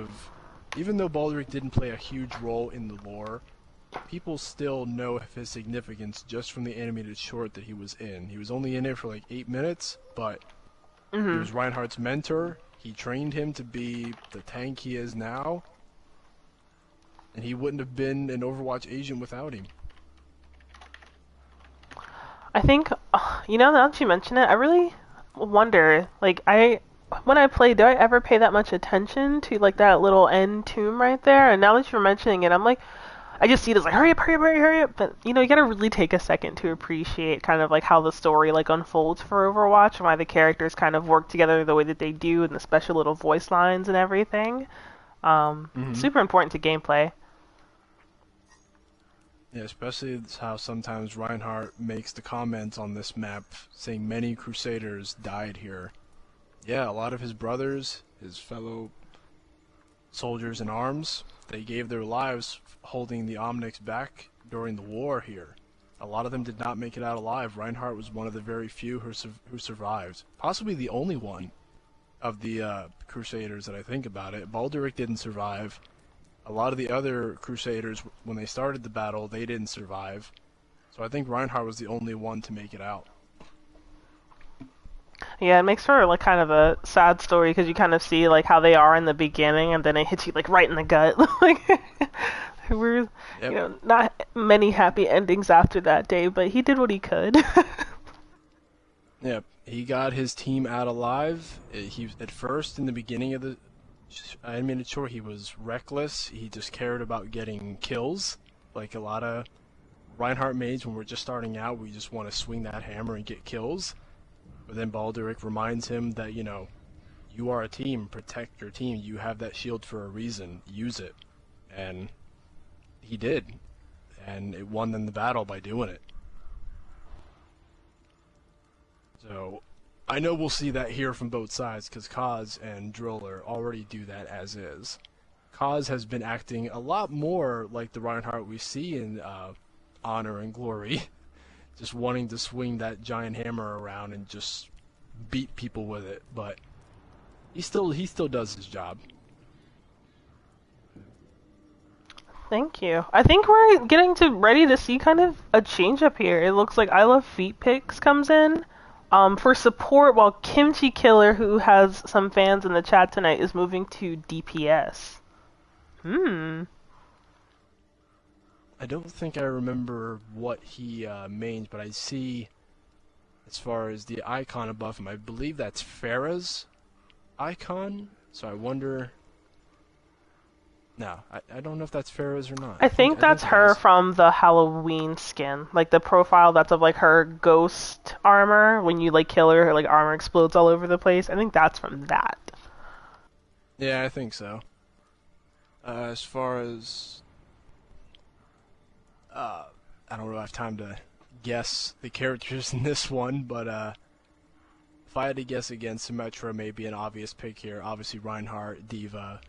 Speaker 1: even though Balduric didn't play a huge role in the lore, people still know of his significance just from the animated short that he was in. He was only in it for 8 minutes, but he was Reinhardt's mentor. He trained him to be the tank he is now, and he wouldn't have been an Overwatch agent without him.
Speaker 2: I think, now that you mention it, I really wonder, when I play, do I ever pay that much attention to, that little end tomb right there? And now that you're mentioning it, I'm like, I just see it as like, hurry up, hurry up, hurry up, hurry up. But, you know, you gotta really take a second to appreciate kind of like how the story like unfolds for Overwatch and why the characters kind of work together the way that they do and the special little voice lines and everything. Super important to gameplay.
Speaker 1: Yeah, especially how sometimes Reinhardt makes the comments on this map saying many Crusaders died here. Yeah, a lot of his brothers, his fellow soldiers in arms, they gave their lives holding the Omnics back during the war here. A lot of them did not make it out alive. Reinhardt was one of the very few who survived. Possibly the only one of the Crusaders that I think about it. Balduric didn't survive. A lot of the other Crusaders, when they started the battle, they didn't survive. So I think Reinhardt was the only one to make it out.
Speaker 2: Yeah, it makes for like kind of a sad story because you kind of see like how they are in the beginning and then it hits you like right in the gut. Like we're, you know, not many happy endings after that day, but he did what he could.
Speaker 1: Yep, he got his team out alive. He at first in the beginning of the animated short, he was reckless. He just cared about getting kills, like a lot of Reinhardt maids. When we're just starting out, we just want to swing that hammer and get kills. But then Balduric reminds him that, you know, you are a team. Protect your team. You have that shield for a reason. Use it, and he did, and it won them the battle by doing it. So, I know we'll see that here from both sides, because Kaz and Driller already do that as is. Kaz has been acting a lot more like the Reinhardt we see in Honor and Glory, just wanting to swing that giant hammer around and just beat people with it, but he still does his job.
Speaker 2: Thank you. I think we're getting ready to see kind of a change up here. It looks like I Love Feet Picks comes in. For support, while Kimchi Killer, who has some fans in the chat tonight, is moving to DPS.
Speaker 1: I don't think I remember what he mains, but I see, as far as the icon above him, I believe that's Farah's icon, so I wonder... No, I don't know if that's Farah's or not.
Speaker 2: I think that's her from the Halloween skin. Like, the profile that's of, like, her ghost armor. When you, like, kill her, her, like, armor explodes all over the place. I think that's from that.
Speaker 1: Yeah, I think so. As far as... I don't really have time to guess the characters in this one, but if I had to guess again, Symmetra may be an obvious pick here. Obviously, Reinhardt, Diva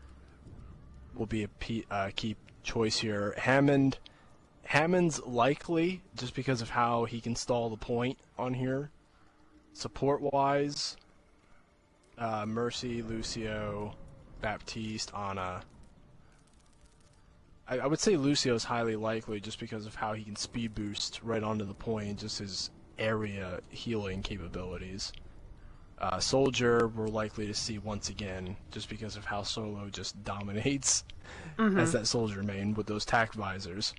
Speaker 1: will be a key choice here. Hammond's likely, just because of how he can stall the point on here. Support-wise, Mercy, Lucio, Baptiste, Ana. I would say Lucio's highly likely just because of how he can speed boost right onto the point and just his area healing capabilities. Soldier, we're likely to see once again, just because of how Solo just dominates as that Soldier main with those tac visors.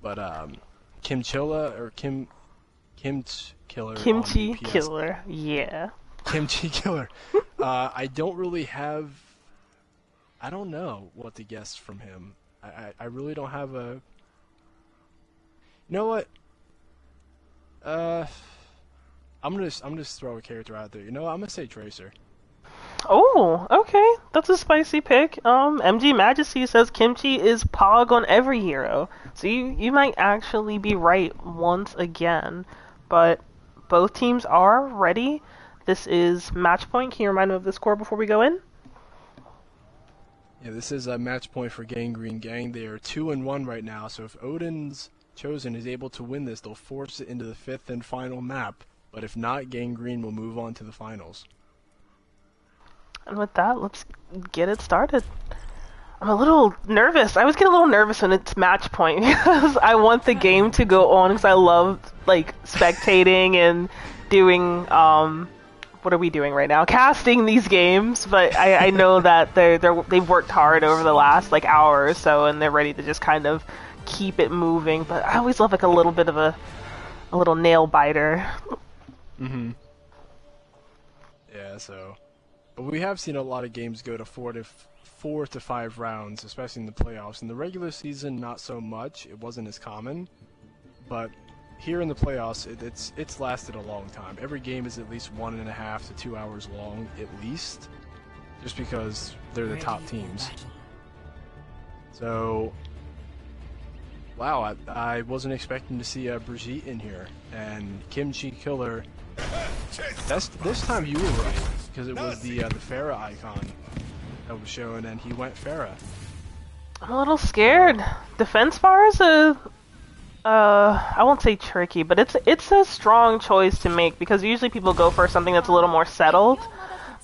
Speaker 1: But Kimchilla or Kimchi Killer.
Speaker 2: Kimchi
Speaker 1: on DPS.
Speaker 2: Killer, yeah.
Speaker 1: Kimchi Killer. I don't really have. I don't know what to guess from him. I really don't have a. You know what? I'm gonna just throw a character out there. You know what? I'm gonna say Tracer.
Speaker 2: Oh, okay. That's a spicy pick. MG Majesty says Kimchi is Pog on every hero. So you might actually be right once again. But both teams are ready. This is match point. Can you remind me of the score before we go in?
Speaker 1: Yeah, this is a match point for Gangreen Gang. They are 2-1 right now. So if Odin's Chosen is able to win this, they'll force it into the 5th and final map. But if not, Gangreen will move on to the finals.
Speaker 2: And with that, let's get it started. I'm a little nervous. I always get a little nervous when it's match point because I want the game to go on because I love like spectating and doing what are we doing right now? Casting these games, but I know that they've worked hard over the last like hour or so and they're ready to just kind of keep it moving. But I always love like a little bit of a little nail biter. Yeah,
Speaker 1: so, but we have seen a lot of games go to 4 4 to 5 rounds, especially in the playoffs. In the regular season, not so much. It wasn't as common. But here in the playoffs, it's lasted a long time. Every game is at least 1.5 to 2 hours long, at least, just because they're the top teams. So, wow, I wasn't expecting to see Brigitte in here, and Kimchi Killer. This time you were right, because it was the Pharah icon that was shown, and he went Pharah.
Speaker 2: I'm a little scared. Defense bar is I won't say tricky, but it's a strong choice to make, because usually people go for something that's a little more settled,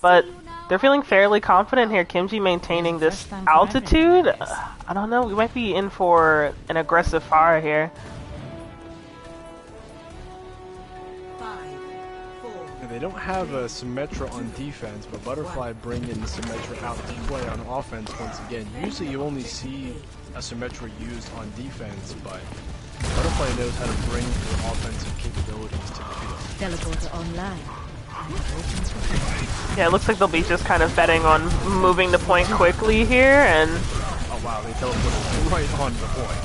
Speaker 2: but they're feeling fairly confident here. Kimchi maintaining this altitude. I don't know, we might be in for an aggressive fire here.
Speaker 1: They don't have a Symmetra on defense, but Butterfly bringing Symmetra out to play on offense once again. Usually you only see a Symmetra used on defense, but Butterfly knows how to bring her offensive capabilities to the field.
Speaker 3: Teleporter online.
Speaker 2: Yeah, it looks like they'll be just kind of betting on moving the point quickly here, and...
Speaker 1: Oh wow, they teleported right on the point.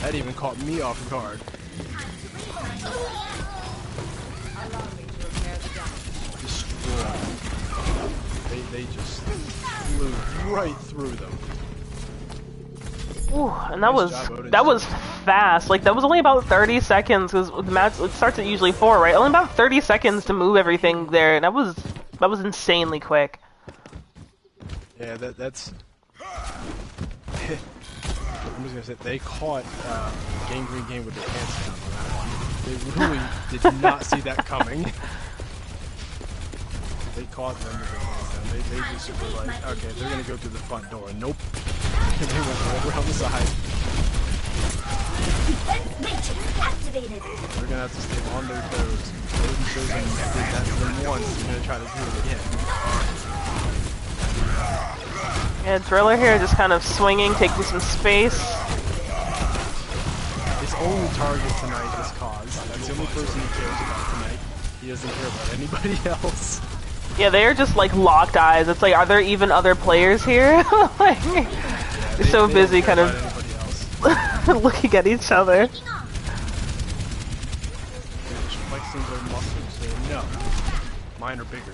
Speaker 1: That even caught me off guard. They just flew right through them.
Speaker 2: Ooh, and that was fast. Like, that was only about 30 seconds, because the match, it starts at usually 4, right? Only about 30 seconds to move everything there, and that was insanely quick.
Speaker 1: Yeah, that's... I'm just gonna say, they caught Gangreen game with their pants down on that one. They really did not see that coming. They caught them with their pants down. They just were like, okay, they're gonna go through the front door. Nope. They went right around the side. They're gonna have to stay on their toes. Odin shows them did that to them once, they're gonna try to do it again.
Speaker 2: Yeah, Driller here just kind of swinging, taking some space.
Speaker 1: His only target tonight is Cause. That's the only person he cares about tonight. He doesn't care about anybody else.
Speaker 2: Yeah, they are just like locked eyes. It's like, are there even other players here? Like, they're so busy kind of looking at each other.
Speaker 1: They're just flexing their muscles, saying, no, mine are bigger.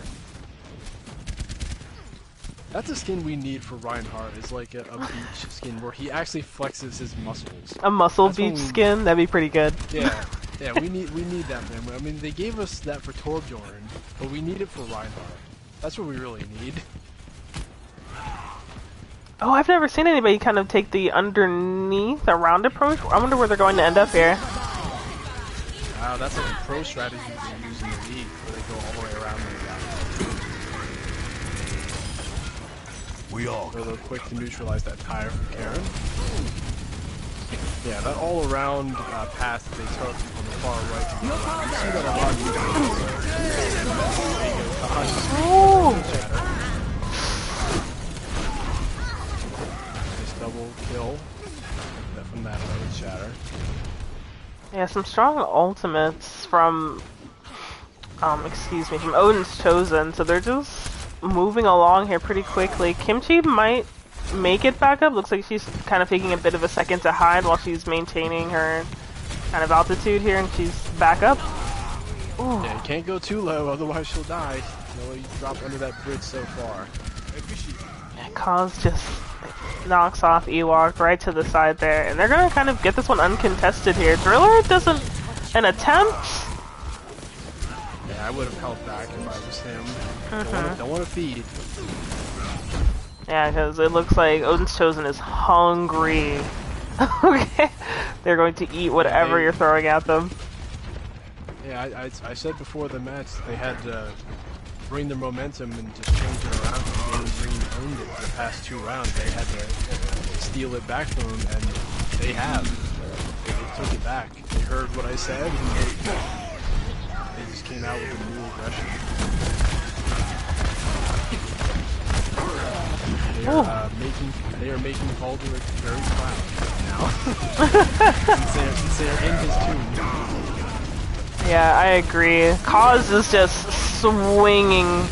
Speaker 1: That's a skin we need for Reinhardt, is like a beach skin where he actually flexes his muscles.
Speaker 2: A muscle beach skin? That'd be pretty good.
Speaker 1: Yeah, yeah, we need that, man. I mean, they gave us that for Torbjorn, but we need it for Reinhardt. That's what we really need.
Speaker 2: Oh, I've never seen anybody kind of take the underneath around approach. I wonder where they're going to end up here.
Speaker 1: Wow, that's like a pro strategy they use in the league, where they go all the way around like that.
Speaker 4: We all
Speaker 1: They're quick to neutralize that tire from Karen. Yeah, that all-around pass that they took on the far right. You see that a lot of you guys. Nice double kill. That from that load shatter.
Speaker 2: Yeah, some strong ultimates from, from Odin's Chosen. So they're just moving along here pretty quickly. Kimchi might make it back up. Looks like she's kind of taking a bit of a second to hide while she's maintaining her kind of altitude here, and she's back up. Ooh.
Speaker 1: Yeah, you can't go too low, otherwise she'll die. No, you drop under that bridge so far.
Speaker 2: Yeah, Kaz just knocks off Ewok right to the side there, and they're gonna kind of get this one uncontested here. Driller doesn't an attempt.
Speaker 1: Yeah, I would have held back if I was him. Don't want to feed.
Speaker 2: Yeah, because it looks like Odin's Chosen is hungry. Okay, they're going to eat whatever you're throwing at them.
Speaker 1: Yeah, I said before the match they had to bring their momentum and just change it around. Gangreen owned it for the past 2 rounds. They had to steal it back from them, and they have. They took it back. They heard what I said, and they just came out with a new aggression. They are making Baldric very proud right now. since they're in his tomb.
Speaker 2: Yeah, I agree. Kaz is just swinging.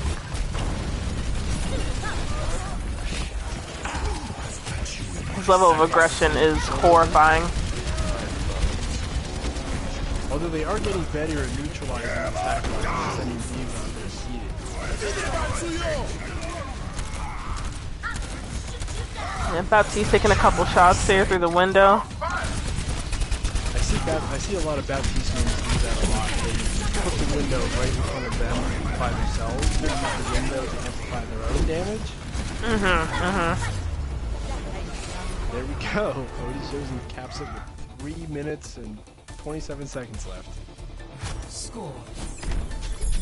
Speaker 2: his level of aggression is horrifying.
Speaker 1: Although they are getting better at neutralizing the attack line, sending teams out there seated.
Speaker 2: And Baptiste taking a couple shots there through the window.
Speaker 1: I see a lot of Baptiste games do that a lot. They put the window right in front of them by themselves. They use the window to amplify their own damage. There we go. Odin shows and caps it with 3 minutes and 27 seconds left.
Speaker 5: Score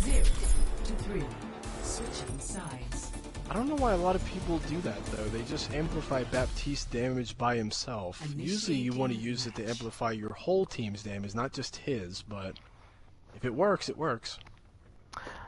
Speaker 5: 0-3. Switching sides.
Speaker 1: I don't know why a lot of people do that though. They just amplify Baptiste damage by himself. Usually you want to use it to amplify your whole team's damage, not just his, but if it works, it works.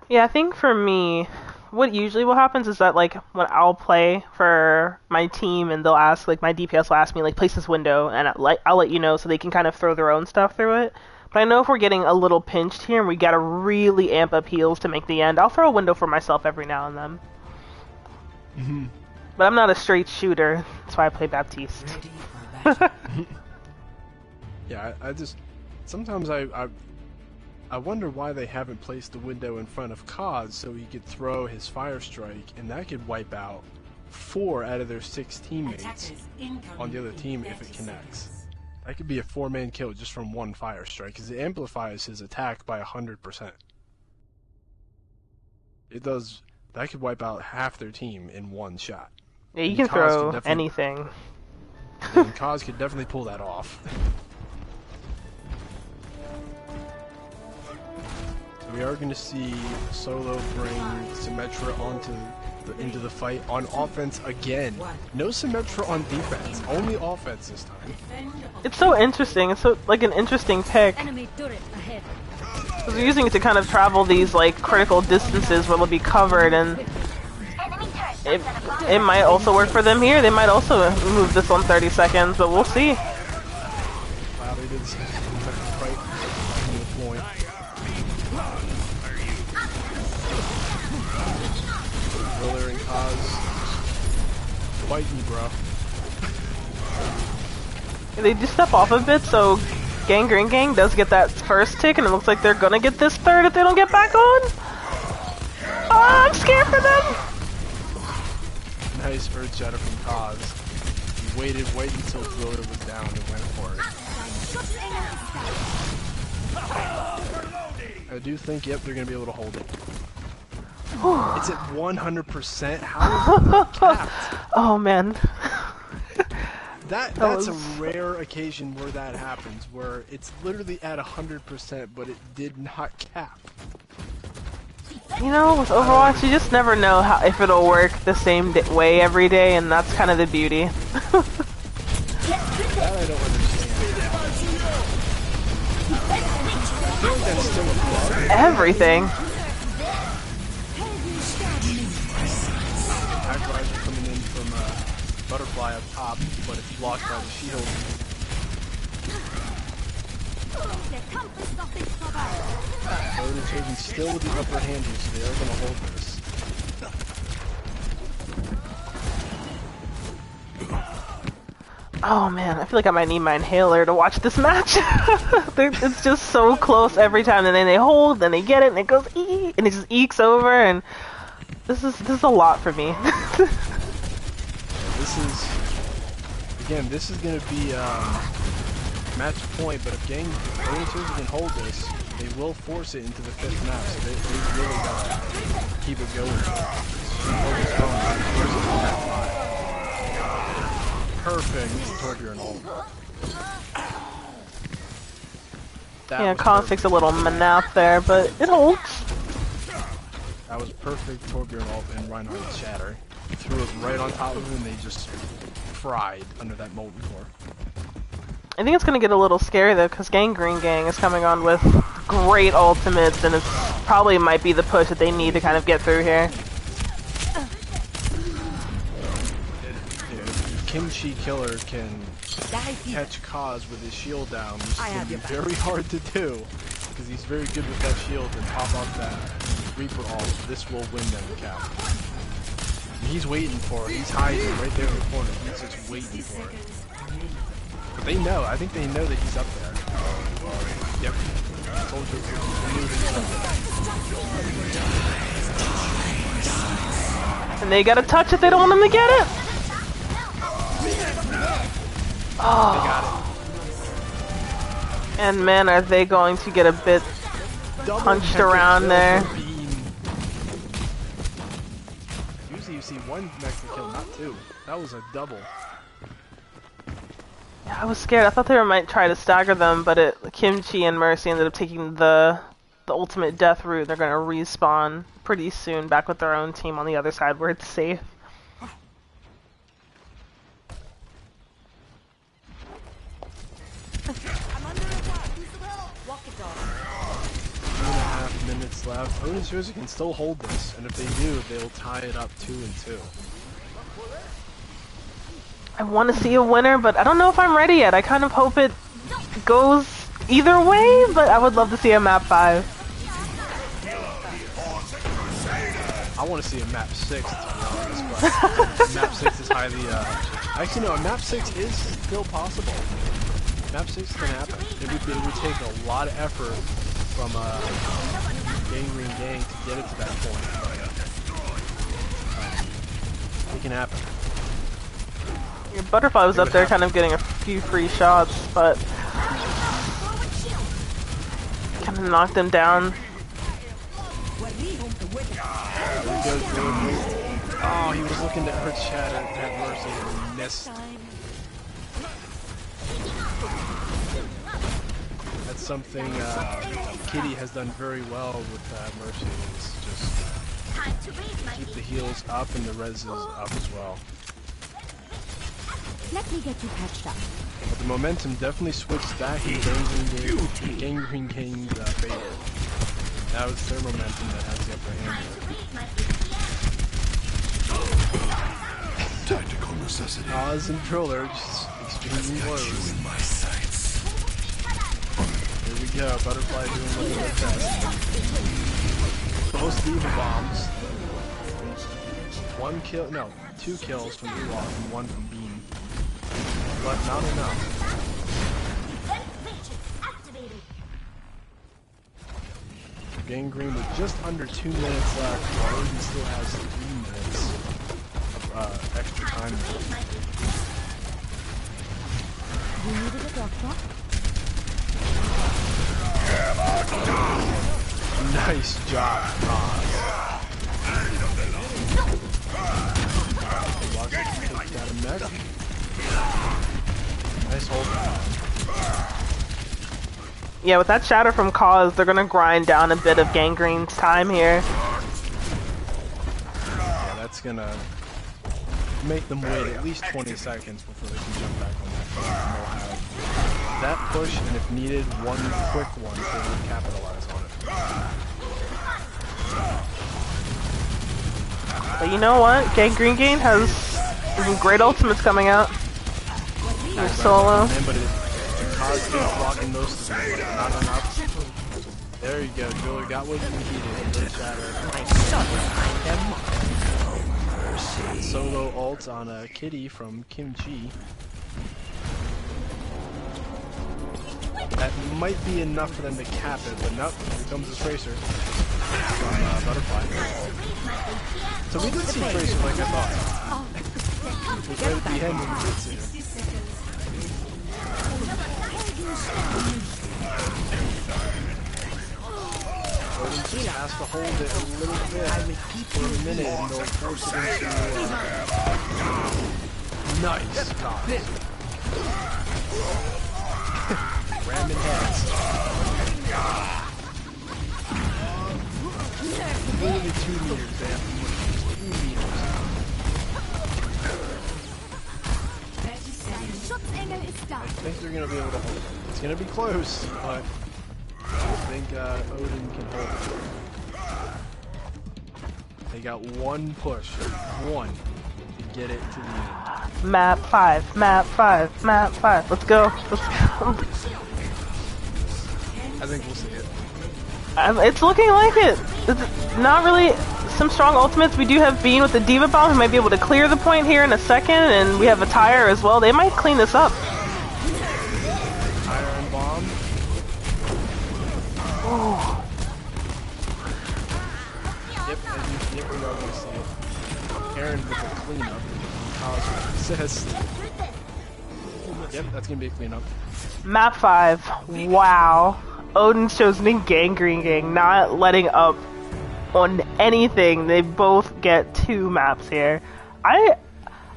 Speaker 2: Yeah, I think for me, what usually what happens is that, like, when I'll play for my team and they'll ask, like, my DPS will ask me, like, place this window, and I'll let you know so they can kind of throw their own stuff through it. But I know if we're getting a little pinched here and we gotta really amp up heals to make the end, I'll throw a window for myself every now and then. But I'm not a straight shooter, that's why I play Baptiste.
Speaker 5: Ready for battle.
Speaker 1: Yeah, I just... Sometimes I wonder why they haven't placed the window in front of Kaz so he could throw his Fire Strike, and that could wipe out 4 out of their 6 teammates
Speaker 5: Attackers incoming
Speaker 1: on the other team
Speaker 5: in
Speaker 1: if it
Speaker 5: 30
Speaker 1: connects.
Speaker 5: seconds.
Speaker 1: That could be a 4-man kill just from one Fire Strike, because it amplifies his attack by 100%. It does... That could wipe out half their team in one shot.
Speaker 2: Yeah, you
Speaker 1: And
Speaker 2: can
Speaker 1: Kaz could
Speaker 2: throw
Speaker 1: definitely-
Speaker 2: anything.
Speaker 1: And Kaz could definitely pull that off. So we are going to see Solo bring Symmetra into the fight on offense again. No Symmetra on defense, only offense this time.
Speaker 2: It's so interesting. It's so, like, an interesting pick.
Speaker 3: Enemy turret ahead.
Speaker 2: Because we're using it to kind of travel these, like, critical distances where they'll be covered, and it might also work for them here. They might also move this on 30 seconds, but we'll see.
Speaker 1: Wow, they did right to the point. Willer and Kaz, fight me, bro.
Speaker 2: They just step off a bit, so Gangreen Gang does get that first tick, and it looks like they're gonna get this third if they don't get back on. Oh, I'm scared for them!
Speaker 1: Nice Earth Shatter from Kaz. He waited until Willer was down and went for it. I do think, yep, they're gonna be able to hold it. It's at 100%. How is it not capped?
Speaker 2: Oh man.
Speaker 1: That's a rare occasion where that happens, where it's literally at 100%, but it did not cap.
Speaker 2: You know, with Overwatch, you just never know if it'll work the same way every day, and that's kind of the beauty.
Speaker 1: That I don't understand. I feel like that's still a bug.
Speaker 2: Everything.
Speaker 1: Aggrizer coming in from Butterfly up top, but it's blocked by the shield. Odin taking still with the upper hand here, so they are going to hold this.
Speaker 2: Oh man, I feel like I might need my inhaler to watch this match. It's just so close every time, and then they hold, then they get it, and it goes ee, and it just ekes over, and this is a lot for me.
Speaker 1: This is going to be match point, but if Odin can hold this, they will force it into the 5th map, so they really gotta keep it going. Focus going, force it to map 5. Perfect Torbjorn ult.
Speaker 2: Yeah, Kaz takes a little nap there, but it holds.
Speaker 1: That was perfect Torbjorn ult and Reinhardt's Shatter. He threw it right on top of him and they just fried under that molten core.
Speaker 2: I think it's gonna get a little scary though, because Gangreen Gang is coming on with great ultimates, and it's probably might be the push that they need to kind of get through here.
Speaker 1: If Kimchi Killer can catch Kaz with his shield down, which is going to be very hard to do, because he's very good with that shield, and pop off that Reaper ult, this will win them the cap. He's waiting for it. He's hiding right there in the corner. He's just waiting for it. But they know. I think they know that he's up there. Yep. I told you. They knew he was up there.
Speaker 2: And they gotta touch it. They don't want them to get it. Oh.
Speaker 1: They got it.
Speaker 2: And man, are they going to get a bit
Speaker 1: Double
Speaker 2: punched
Speaker 1: kill
Speaker 2: around there.
Speaker 1: from Bean. Usually you see one Mexican kill, not two. That was a double.
Speaker 2: Yeah, I was scared. I thought they might try to stagger them, but Kimchi and Mercy ended up taking the ultimate death route. They're gonna respawn pretty soon back with their own team on the other side where it's safe.
Speaker 3: I'm under attack. Use the help. Walk it off.
Speaker 1: 2.5 minutes left. Odin Suzy can still hold this, and if they do, they'll tie it up 2-2.
Speaker 2: I want to see a winner, but I don't know if I'm ready yet. I kind of hope it goes either way, but I would love to see a map 5.
Speaker 1: I want to see a map 6, to be honest, but map 6 is highly, actually no, map 6 is still possible. Map 6 can happen. It would take a lot of effort from Gangreen gang to get it to that point. It can happen.
Speaker 2: Your Butterfly was up there kind of getting a few free shots, but kind of knocked him down.
Speaker 1: Oh, he was looking to earth shatter at Mercy and he missed. That's something Kitty has done very well with Mercy. Is just keep the heals up and the res is up as well.
Speaker 3: Let me get you patched up.
Speaker 1: But the momentum definitely switched back in Gangreen King's favor. Now it's their momentum that has the upper hand.
Speaker 4: Tactical necessity.
Speaker 1: Oz and Driller just exchanging blows.
Speaker 4: My sights.
Speaker 1: Here we go, Butterfly doing what their best. Both Diva bombs. 1 kill, no, 2 kills from Ewok and 1 from Bean. But not enough. Gangreen with just under 2 minutes left, while Odin still has 3 minutes of extra time.
Speaker 3: You needed a doctor?
Speaker 1: Nice job, Oz. Got him next. Nice hold.
Speaker 2: Yeah, with that shatter from Cause, they're gonna grind down a bit of Gangreen's time here.
Speaker 1: Yeah, that's gonna make them wait at least 20 seconds before they can jump back on that push. And they'll have that push, and if needed, one quick one so they can capitalize on it.
Speaker 2: But you know what? Gangreen Gang has some great ultimates coming out. Their solo.
Speaker 1: Man, but Cause is blocking most of them, but not enough. There you go, Driller got what he needed. Good shatter. Solo ult on a Kitty from Kimchi. That might be enough for them to cap it, but nope, here comes the Tracer from Butterfly. So we did see Tracer like I thought. It was right at the end when we did see her. Odin just has to hold it a little bit for a minute and they'll force it into nice cock. Ramming heads. Literally 2 meters, man. 2 meters. I think they're going to be able to hold it. It's going to be close, but I think Odin can hold it. They got 1 push. 1 to get it to the end.
Speaker 2: Map 5, map 5, map 5. Let's go. Let's go.
Speaker 1: I think we'll see it.
Speaker 2: It's looking like it. It's not really some strong ultimates. We do have Bean with the Diva Bomb, who might be able to clear the point here in a second, and we have a Tire as well. They might clean this up.
Speaker 1: Tire and bomb.
Speaker 2: Oh.
Speaker 1: Yep, we are going to see it. Karen with a cleanup. Assist. Yep, that's going to be a cleanup.
Speaker 2: Map 5. Wow. Odin's chosen in Gangreen Gang, not letting up on anything. They both get 2 maps here. I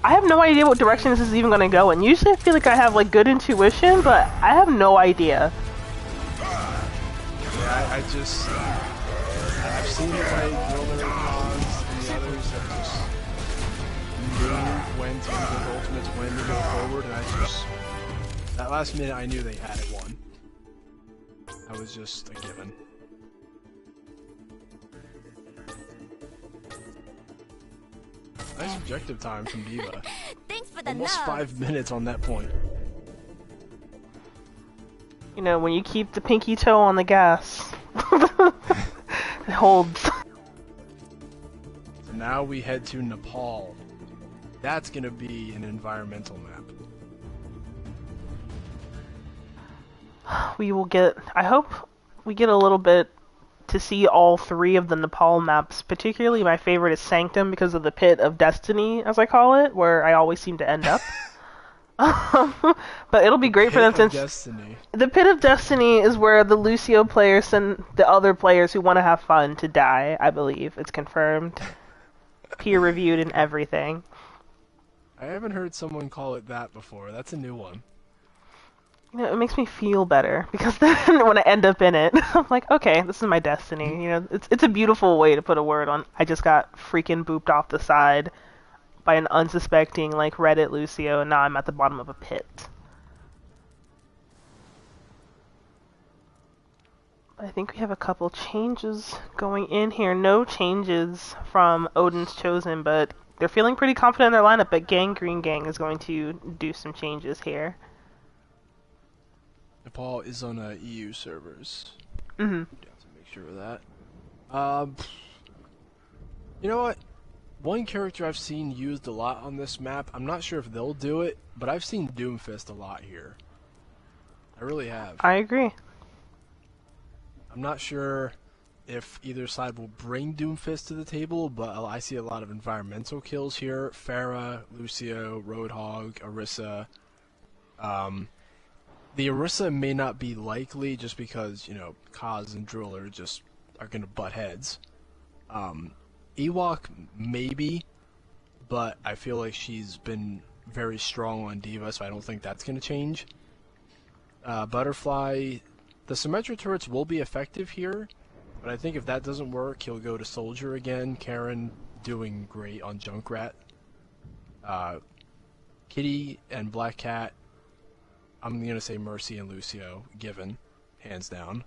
Speaker 2: have no idea what direction this is even going to go in. Usually I feel like I have like good intuition, but I have no idea.
Speaker 1: Yeah, I've seen it like Driller and Cons and the others that just knew when to give ultimates, when to go forward, and that last minute I knew they had it won. That was just a given. Nice objective time from Diva.
Speaker 3: Thanks for the
Speaker 1: Almost
Speaker 3: love.
Speaker 1: 5 minutes on that point.
Speaker 2: You know, when you keep the pinky toe on the gas, it holds.
Speaker 1: So now we head to Nepal. That's gonna be an environmental map.
Speaker 2: We will get, I hope we get a little bit to see all 3 of the Nepal maps. Particularly my favorite is Sanctum because of the Pit of Destiny, as I call it, where I always seem to end up. But it'll be great for them since
Speaker 1: Destiny.
Speaker 2: the Pit of Destiny is where the Lucio players send the other players who want to have fun to die, I believe. It's confirmed. Peer-reviewed and everything.
Speaker 1: I haven't heard someone call it that before. That's a new one.
Speaker 2: You know, it makes me feel better because then when I end up in it, I'm like, okay, this is my destiny. You know, it's a beautiful way to put a word on. I just got freaking booped off the side by an unsuspecting like Reddit Lucio, and now I'm at the bottom of a pit. I think we have a couple changes going in here. No changes from Odin's Chosen, but they're feeling pretty confident in their lineup. But Gangreen Gang is going to do some changes here.
Speaker 1: Nepal is on EU servers.
Speaker 2: Mm-hmm.
Speaker 1: You have to make sure of that. You know what? One character I've seen used a lot on this map, I'm not sure if they'll do it, but I've seen Doomfist a lot here. I really have.
Speaker 2: I agree.
Speaker 1: I'm not sure if either side will bring Doomfist to the table, but I see a lot of environmental kills here. Pharah, Lucio, Roadhog, Orisa. The Orisa may not be likely just because, you know, Kaz and Driller just are going to butt heads. Ewok, maybe, but I feel like she's been very strong on Diva, so I don't think that's going to change. Butterfly, the Symmetra turrets will be effective here, but I think if that doesn't work, he'll go to Soldier again. Karen doing great on Junkrat. Kitty and Black Cat, I'm going to say Mercy and Lucio, given, hands down.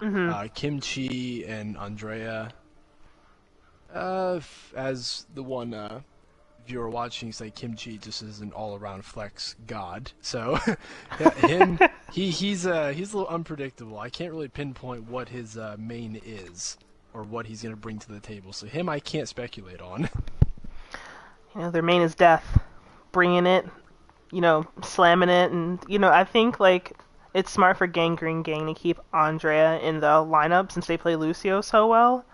Speaker 2: Mm-hmm.
Speaker 1: Kimchi and Andrea, as the one viewer watching say, Kimchi just is an all-around flex god. So him, he's a little unpredictable. I can't really pinpoint what his main is or what he's going to bring to the table. So him, I can't speculate on.
Speaker 2: You know, their main is death, bringing it, you know, slamming it, and you know, I think like it's smart for Gangreen Gang to keep Andrea in the lineup since they play Lucio so well.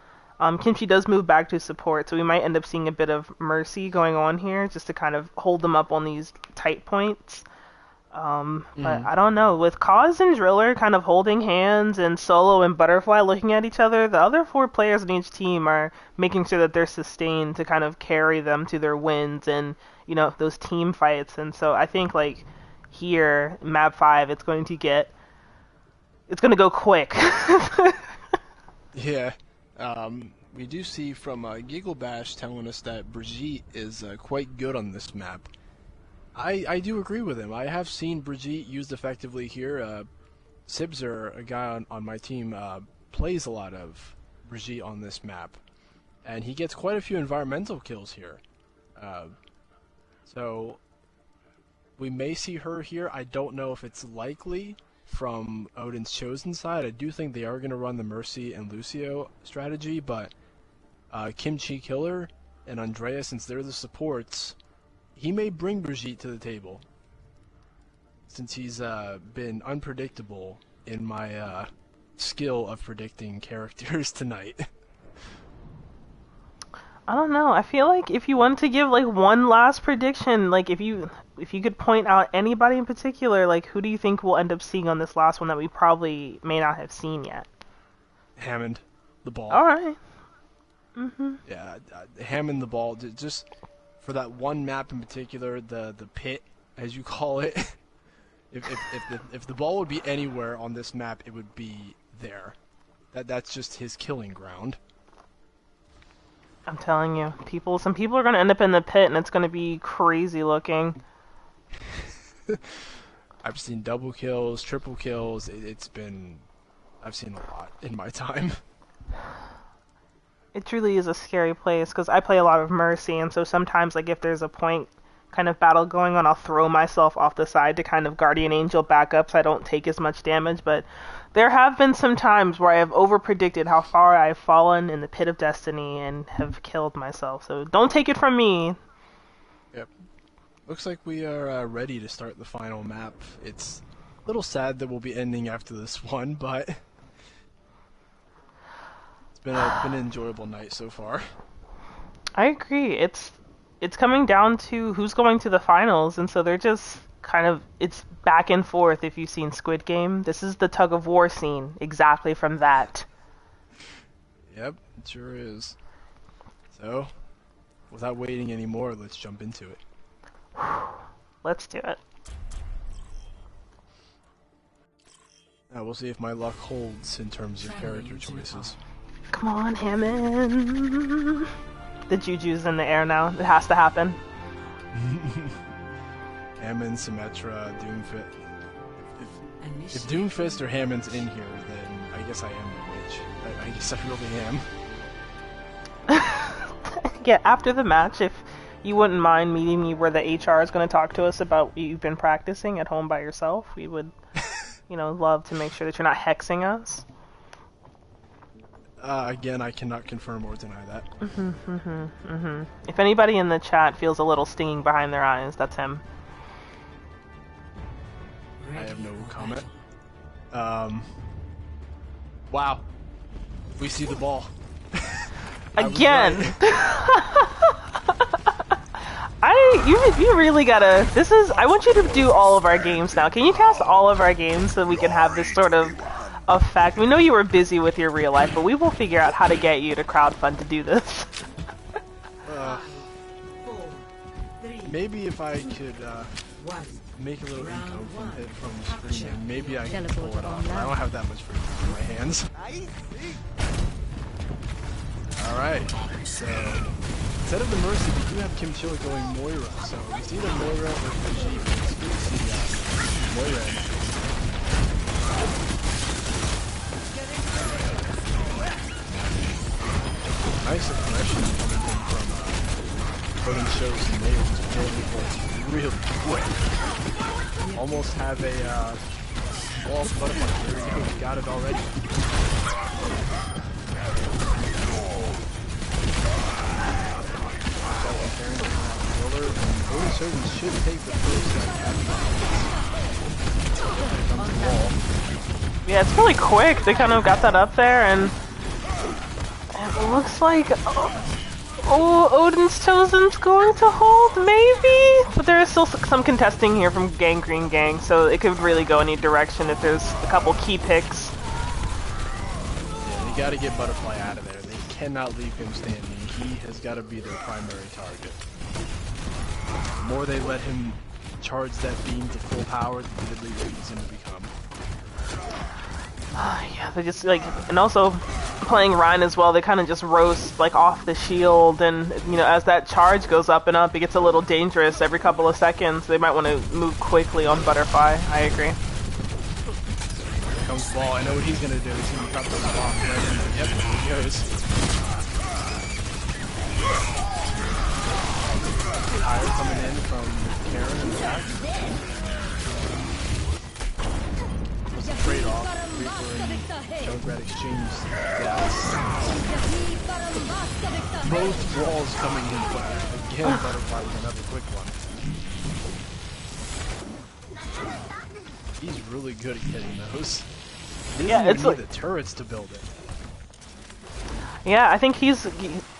Speaker 2: Kimchi does move back to support, so we might end up seeing a bit of Mercy going on here just to kind of hold them up on these tight points. But I don't know. With Kaz and Driller kind of holding hands and Solo and Butterfly looking at each other, the other 4 players on each team are making sure that they're sustained to kind of carry them to their wins and, you know, those team fights. And so I think, like, here, map 5, it's going to go quick.
Speaker 1: Yeah. We do see from Giggle Bash telling us that Brigitte is quite good on this map. I do agree with him. I have seen Brigitte used effectively here. Sibzer, a guy on my team, plays a lot of Brigitte on this map, and he gets quite a few environmental kills here. So we may see her here. I don't know if it's likely from Odin's Chosen side. I do think they are going to run the Mercy and Lucio strategy, but Kimchi Killer and Andrea, since they're the supports, he may bring Brigitte to the table. Since he's been unpredictable in my skill of predicting characters tonight.
Speaker 2: I don't know. I feel like if you want to give like one last prediction, like if you could point out anybody in particular, like who do you think we'll end up seeing on this last one that we probably may not have seen yet?
Speaker 1: Hammond, the ball.
Speaker 2: All right.
Speaker 1: Yeah, Hammond the ball. Just for that one map in particular, the pit, as you call it. if the ball would be anywhere on this map, it would be there. That's just his killing ground.
Speaker 2: I'm telling you, some people are gonna end up in the pit, and it's gonna be crazy looking.
Speaker 1: I've seen double kills, triple kills. I've seen a lot in my time.
Speaker 2: It truly is a scary place, because I play a lot of Mercy, and so sometimes, like, if there's a point kind of battle going on, I'll throw myself off the side to kind of Guardian Angel back up so I don't take as much damage, but there have been some times where I have over-predicted how far I've fallen in the pit of destiny and have killed myself, so don't take it from me.
Speaker 1: Yep. Looks like we are ready to start the final map. It's a little sad that we'll be ending after this one, but it's been an enjoyable night so far.
Speaker 2: I agree. It's coming down to who's going to the finals, and so they're just kind of, it's back and forth. If you've seen Squid Game, this is the tug of war scene exactly from that.
Speaker 1: Yep, it sure is. So, without waiting anymore, let's jump into it.
Speaker 2: Let's do it.
Speaker 1: Now we'll see if my luck holds in terms of character choices.
Speaker 2: Come on, Hammond. The juju's in the air now. It has to happen.
Speaker 1: Hammond, Symmetra, Doomfist. If Doomfist or Hammond's in here, then I guess I am the witch. I guess I really am.
Speaker 2: Yeah, after the match, if you wouldn't mind meeting me where the HR is going to talk to us about what you've been practicing at home by yourself, we would, love to make sure that you're not hexing us.
Speaker 1: Again, I cannot confirm or deny that.
Speaker 2: If anybody in the chat feels a little stinging behind their eyes, that's him.
Speaker 1: I have no comment. Wow. We see the ball.
Speaker 2: Again! You really gotta, I want you to do all of our games now. Can you cast all of our games so we can have this sort of effect? We know you were busy with your real life, but we will figure out how to get you to crowdfund to do this.
Speaker 1: Maybe if I could, make a little income from streaming, maybe I can pull it off. I don't have that much freedom in my hands. Alright, so instead of the Mercy, we do have Kim Chill going Moira, so it's either Moira or Brigitte. It's good to see Moira in action. Nice aggression coming in from Odin shows and nails, just pulling the bolts really quick. Almost have a wall butterfly. There we go, we got it already. Odin Servants should take the first
Speaker 2: Yeah, it's really quick. They kind of got that up there, and it looks like Odin's Chosen's going to hold, maybe? But there is still some contesting here from Gangreen Gang, so it could really go any direction if there's a couple key picks.
Speaker 1: Yeah, they gotta get Butterfly out of there. They cannot leave him standing. He has got to be their primary target. The more they let him charge that beam to full power, the deadlier he's going to become.
Speaker 2: Yeah, they just, and also playing Ryan as well, they kind of just roast, off the shield, and, as that charge goes up and up, it gets a little dangerous every couple of seconds. They might want to move quickly on Butterfly. I agree.
Speaker 1: Here comes Ball. I know what he's going to do. He's going to drop those bombs right in. Yep, there he goes. Higher coming in from Karen in the back. was the trade-off. Reaper and Junkrat exchanged deaths. Both walls coming in flat. Again, Butterfly with another quick one. He's really good at getting those.
Speaker 2: Yeah, it's like
Speaker 1: the turrets to build it.
Speaker 2: Yeah, I think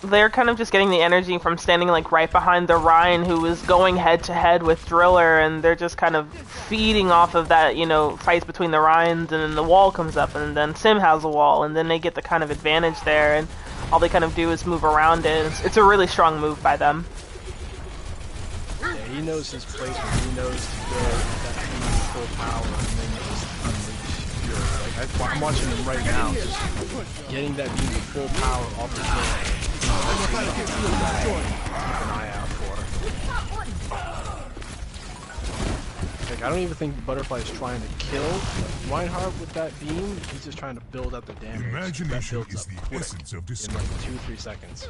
Speaker 2: they're kind of just getting the energy from standing like right behind the Rhine, who is going head to head with Driller, and they're just kind of feeding off of that, you know, fights between the Rhines, and then the wall comes up, and then Sim has a wall, and then they get the kind of advantage there, and all they kind of do is move around it. It's a really strong move by them.
Speaker 1: Yeah, he knows his place, and he knows to build that team with full power, and then just unleash fury. Like, I'm watching him right now, just getting that beam with full power off the floor. Keep an eye out for. Like, I don't even think Butterfly is trying to kill Reinhardt with that beam. He's just trying to build up the damage.
Speaker 4: Imagination is the essence of
Speaker 1: In
Speaker 4: discovery.
Speaker 1: like 2-3 seconds.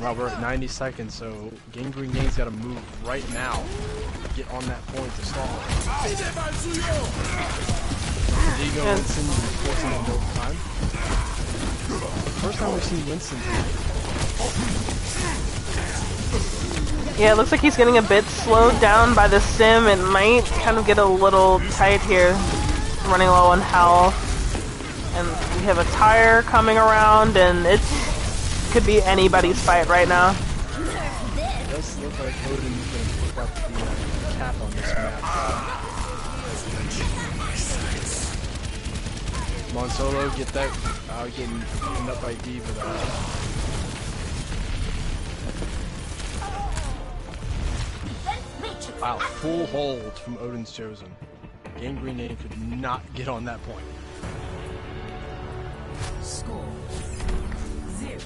Speaker 1: Well, we're at 90 seconds, so Gangreen Gang's got to move right now. Get on that point to stall. Diego Winston forcing it no time. First time we've seen Winston today.
Speaker 2: Yeah, it looks like he's getting a bit slowed down by the Sim. It might kind of get a little tight here, running low on health. And we have a tire coming around, and it could be anybody's fight right now.
Speaker 1: It does look like Odin's going to pick up the cap on this map. Come on, Solo, get that. Getting pinned up by D for that. Wow, full hold from Odin's Chosen. Gangreen Gang could not get on that point.
Speaker 5: Score 0.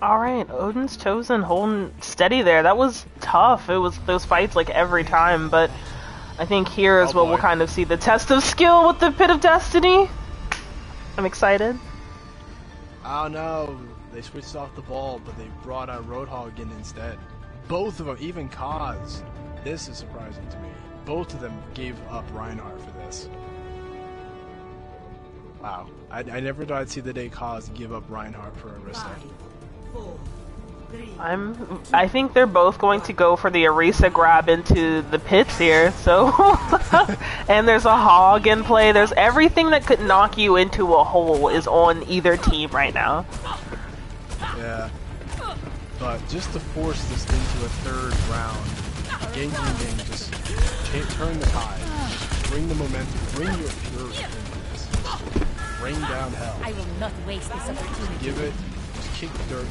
Speaker 2: Alright, Odin's Chosen holding steady there. That was tough. It was those fights like every time, but I think here is we'll kind of see the test of skill with the Pit of Destiny. I'm excited.
Speaker 1: Oh no, they switched off the ball, but they brought out Roadhog in instead. Both of them, even Kaz. This is surprising to me. Both of them gave up Reinhardt for this. Wow, I never thought I'd see the day Kaz give up Reinhardt for Arista.
Speaker 5: 5, 4, 3.
Speaker 2: I think they're both going to go for the Orisa grab into the pits here, so and there's a hog in play. There's everything that could knock you into a hole is on either team right now.
Speaker 1: Yeah. But just to force this into a third round, Gangreen Gang just turn the tide. Just bring the momentum, bring your fury into this. Just bring down hell.
Speaker 3: I will not waste this opportunity.
Speaker 1: Give it, just kick the dirt.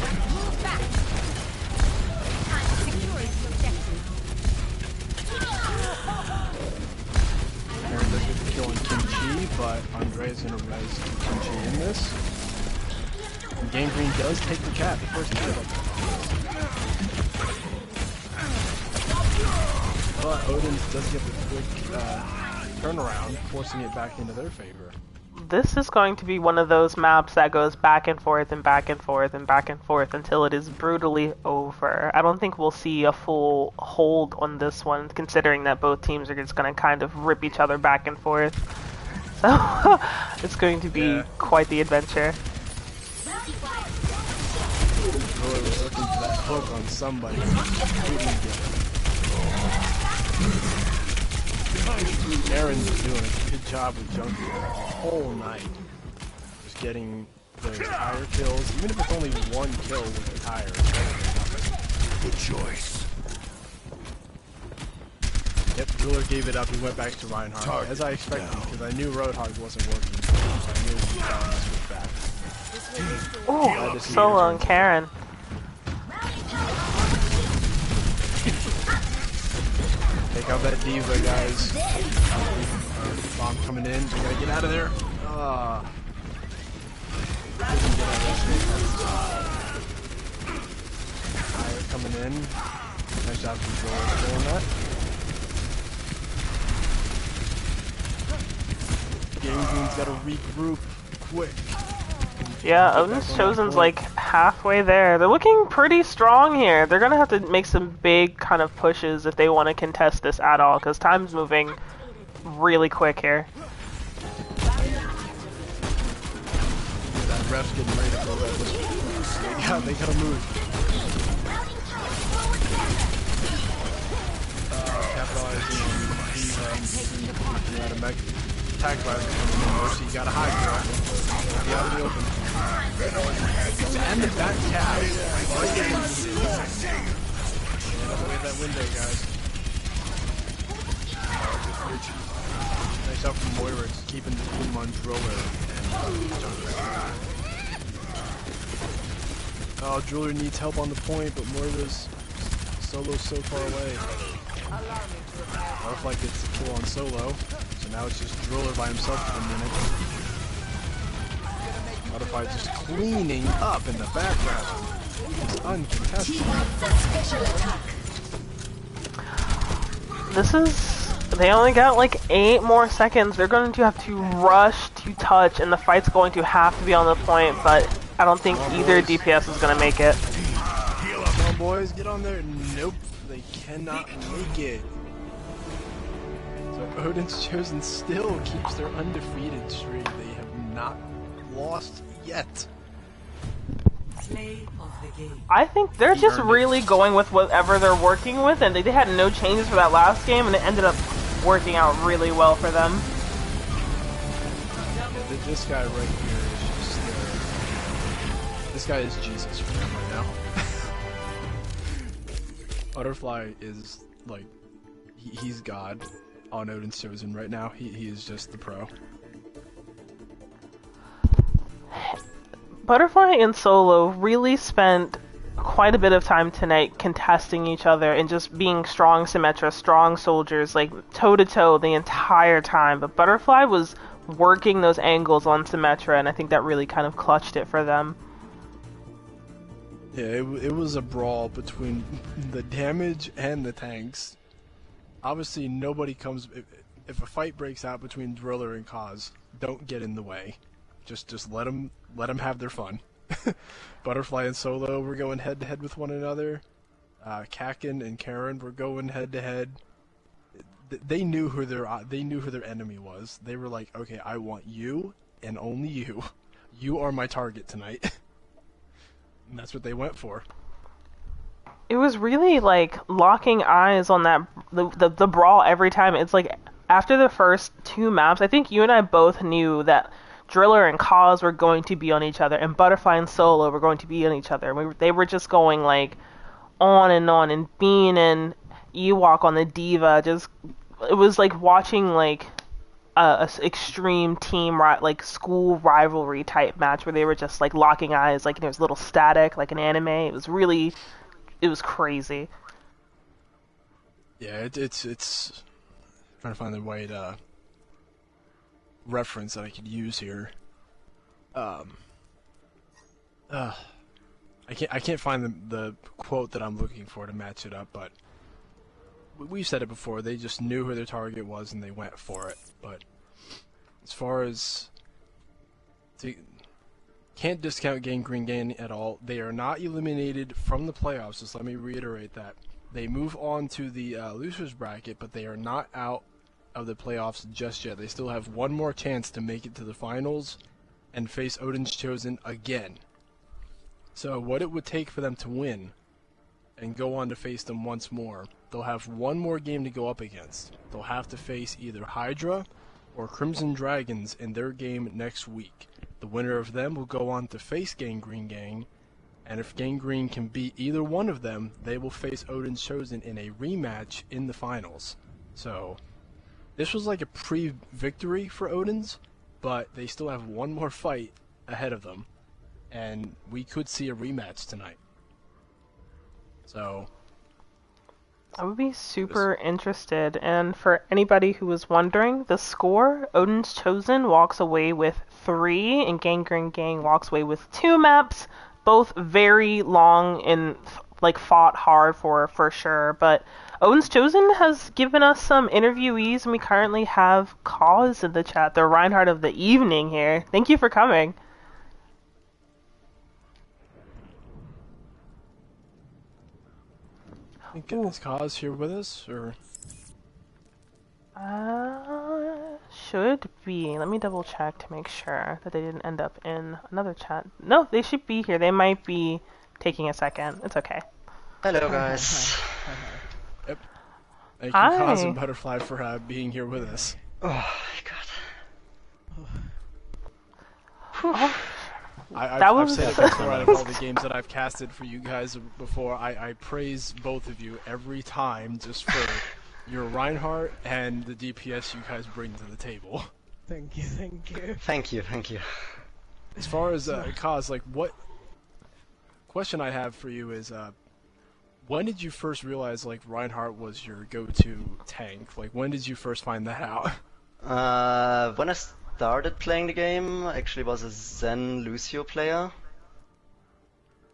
Speaker 3: Move back. Secure its objective.
Speaker 1: And they're good at killing Kimchi, but Andre's gonna res Kimchi in this. And Gangreen does take the cap, the first kill. But Odin does get the quick turnaround, forcing it back into their favor.
Speaker 2: This is going to be one of those maps that goes back and forth and back and forth and back and forth until it is brutally over. I don't think we'll see a full hold on this one, considering that both teams are just going to kind of rip each other back and forth. So it's going to be quite the adventure.
Speaker 1: Roy was looking for that hook on somebody. Couldn't get it. Aaron's doing a good job with Junkie the whole night. Just getting those tire kills. Even if it's only one kill with the tire, it's better than nothing.
Speaker 4: Good choice.
Speaker 1: Yep, Driller gave it up. He went back to Reinhardt. As I expected, because I knew Roadhog wasn't working. So I knew he switch back.
Speaker 2: Oh, Solo and Karen.
Speaker 1: Take out that diva, guys. Bomb coming in. We gotta get out of there. Couldn't get out of this. Fire coming in. Nice job from Joel doing that. Gangreen's gotta regroup quick.
Speaker 2: Yeah, Odin's Chosen's like halfway there. They're looking pretty strong here. They're gonna have to make some big kind of pushes if they want to contest this at all, because time's moving really quick here.
Speaker 1: That ref's getting ready to go red. They gotta move. Capitalizing on the mech attack by the so you gotta hide, girl. Be out of the open. And the back tab. Right in. Get away that window, guys. Nice out from Moira, just keeping the team on Driller and Junkrat. Oh, Driller needs help on the point, but Moira's solo so far away. Looks like it's a kill on solo, so now it's just Driller by himself for a minute. Butterfly just cleaning up in the background. It's uncontested.
Speaker 2: This is... They only got like 8 more seconds. They're going to have to rush to touch, and the fight's going to have to be on the point, but I don't think either DPS is going to make it.
Speaker 1: Come on, boys, get on there. Nope, they cannot make it. So Odin's Chosen still keeps their undefeated streak. They have not lost yet.
Speaker 5: Play of the game.
Speaker 2: I think they're just really going with whatever they're working with, and they had no changes for that last game, and it ended up working out really well for them.
Speaker 1: Yeah, this guy right here is just this guy is Jesus for them right now. Butterfly is like he's God on Odin's Chosen right now. He is just the pro.
Speaker 2: Butterfly and Solo really spent quite a bit of time tonight contesting each other and just being strong Symmetra, strong soldiers, like toe-to-toe the entire time. But Butterfly was working those angles on Symmetra, and I think that really kind of clutched it for them.
Speaker 1: Yeah, it was a brawl between the damage and the tanks. Obviously, nobody comes... If a fight breaks out between Driller and Kaz, don't get in the way. Just let them have their fun. Butterfly and Solo were going head to head with one another. Kakin and Karen were going head to head. They knew who their enemy was. They were like, okay, I want you and only you. You are my target tonight. And that's what they went for.
Speaker 2: It was really like locking eyes on that the brawl every time. It's like after the first 2 maps, I think you and I both knew that Driller and Kaz were going to be on each other, and Butterfly and Solo were going to be on each other. They were just going like on, and Bean and Ewok on the Diva. It was like watching like a extreme team like school rivalry type match where they were just like locking eyes, like there was a little static, like an anime. It was crazy.
Speaker 1: Yeah, it's trying to find the right reference that I could use here. I can't find the quote that I'm looking for to match it up, but we've said it before. They just knew who their target was and they went for it. But as far as can't discount Gangreen Gang at all. They are not eliminated from the playoffs. Just let me reiterate that. They move on to the losers bracket, but they are not out of the playoffs just yet. They still have one more chance to make it to the finals and face Odin's Chosen again. So what it would take for them to win and go on to face them once more, they'll have one more game to go up against. They'll have to face either Hydra or Crimson Dragons in their game next week. The winner of them will go on to face Gangreen Gang, and if Gangreen can beat either one of them, they will face Odin's Chosen in a rematch in the finals. So this was like a pre-victory for Odin's, but they still have one more fight ahead of them, and we could see a rematch tonight. So
Speaker 2: I would be super interested, and for anybody who was wondering, the score, Odin's Chosen walks away with 3, and Gangreen Gang walks away with 2 maps, both very long and like fought hard for sure, but Odin's Chosen has given us some interviewees, and we currently have Cause in the chat, the Reinhardt of the evening here. Thank you for coming.
Speaker 1: think. Is Kaz here with us, or?
Speaker 2: Should be. Let me double check to make sure that they didn't end up in another chat. No, they should be here. They might be taking a second. It's okay.
Speaker 6: Hello, guys.
Speaker 1: Yep. Thank you, Kaz and Butterfly, for being here with us.
Speaker 6: Oh my god.
Speaker 1: I've said it before. Out of all the games that I've casted for you guys before, I praise both of you every time just for your Reinhardt and the DPS you guys bring to the table.
Speaker 7: Thank you, thank you.
Speaker 6: Thank you, thank you.
Speaker 1: As far as Kaz, like, what question I have for you is, when did you first realize like Reinhardt was your go-to tank? Like, when did you first find that out?
Speaker 6: When I started playing the game, I actually was a Zen Lucio player.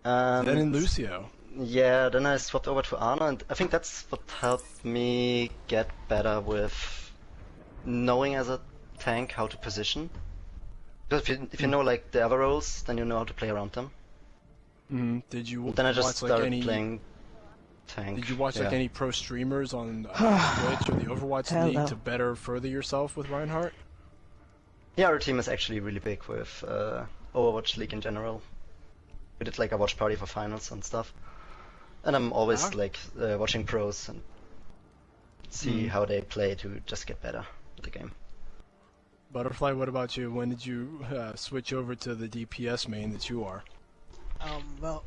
Speaker 1: Zen and Lucio.
Speaker 6: Yeah, then I swapped over to Ana, and I think that's what helped me get better with knowing as a tank how to position. Because if you know like the other roles, then you know how to play around them.
Speaker 1: Did you?
Speaker 6: Then I just
Speaker 1: watch,
Speaker 6: started
Speaker 1: like,
Speaker 6: playing tank.
Speaker 1: Did you watch like any pro streamers on Twitch or the Overwatch League to better further yourself with Reinhardt?
Speaker 6: Yeah, our team is actually really big with Overwatch League in general. We did like a watch party for finals and stuff. And I'm always like watching pros and see how they play to just get better at the game.
Speaker 1: Butterfly, what about you? When did you switch over to the DPS main that you are?
Speaker 7: Well,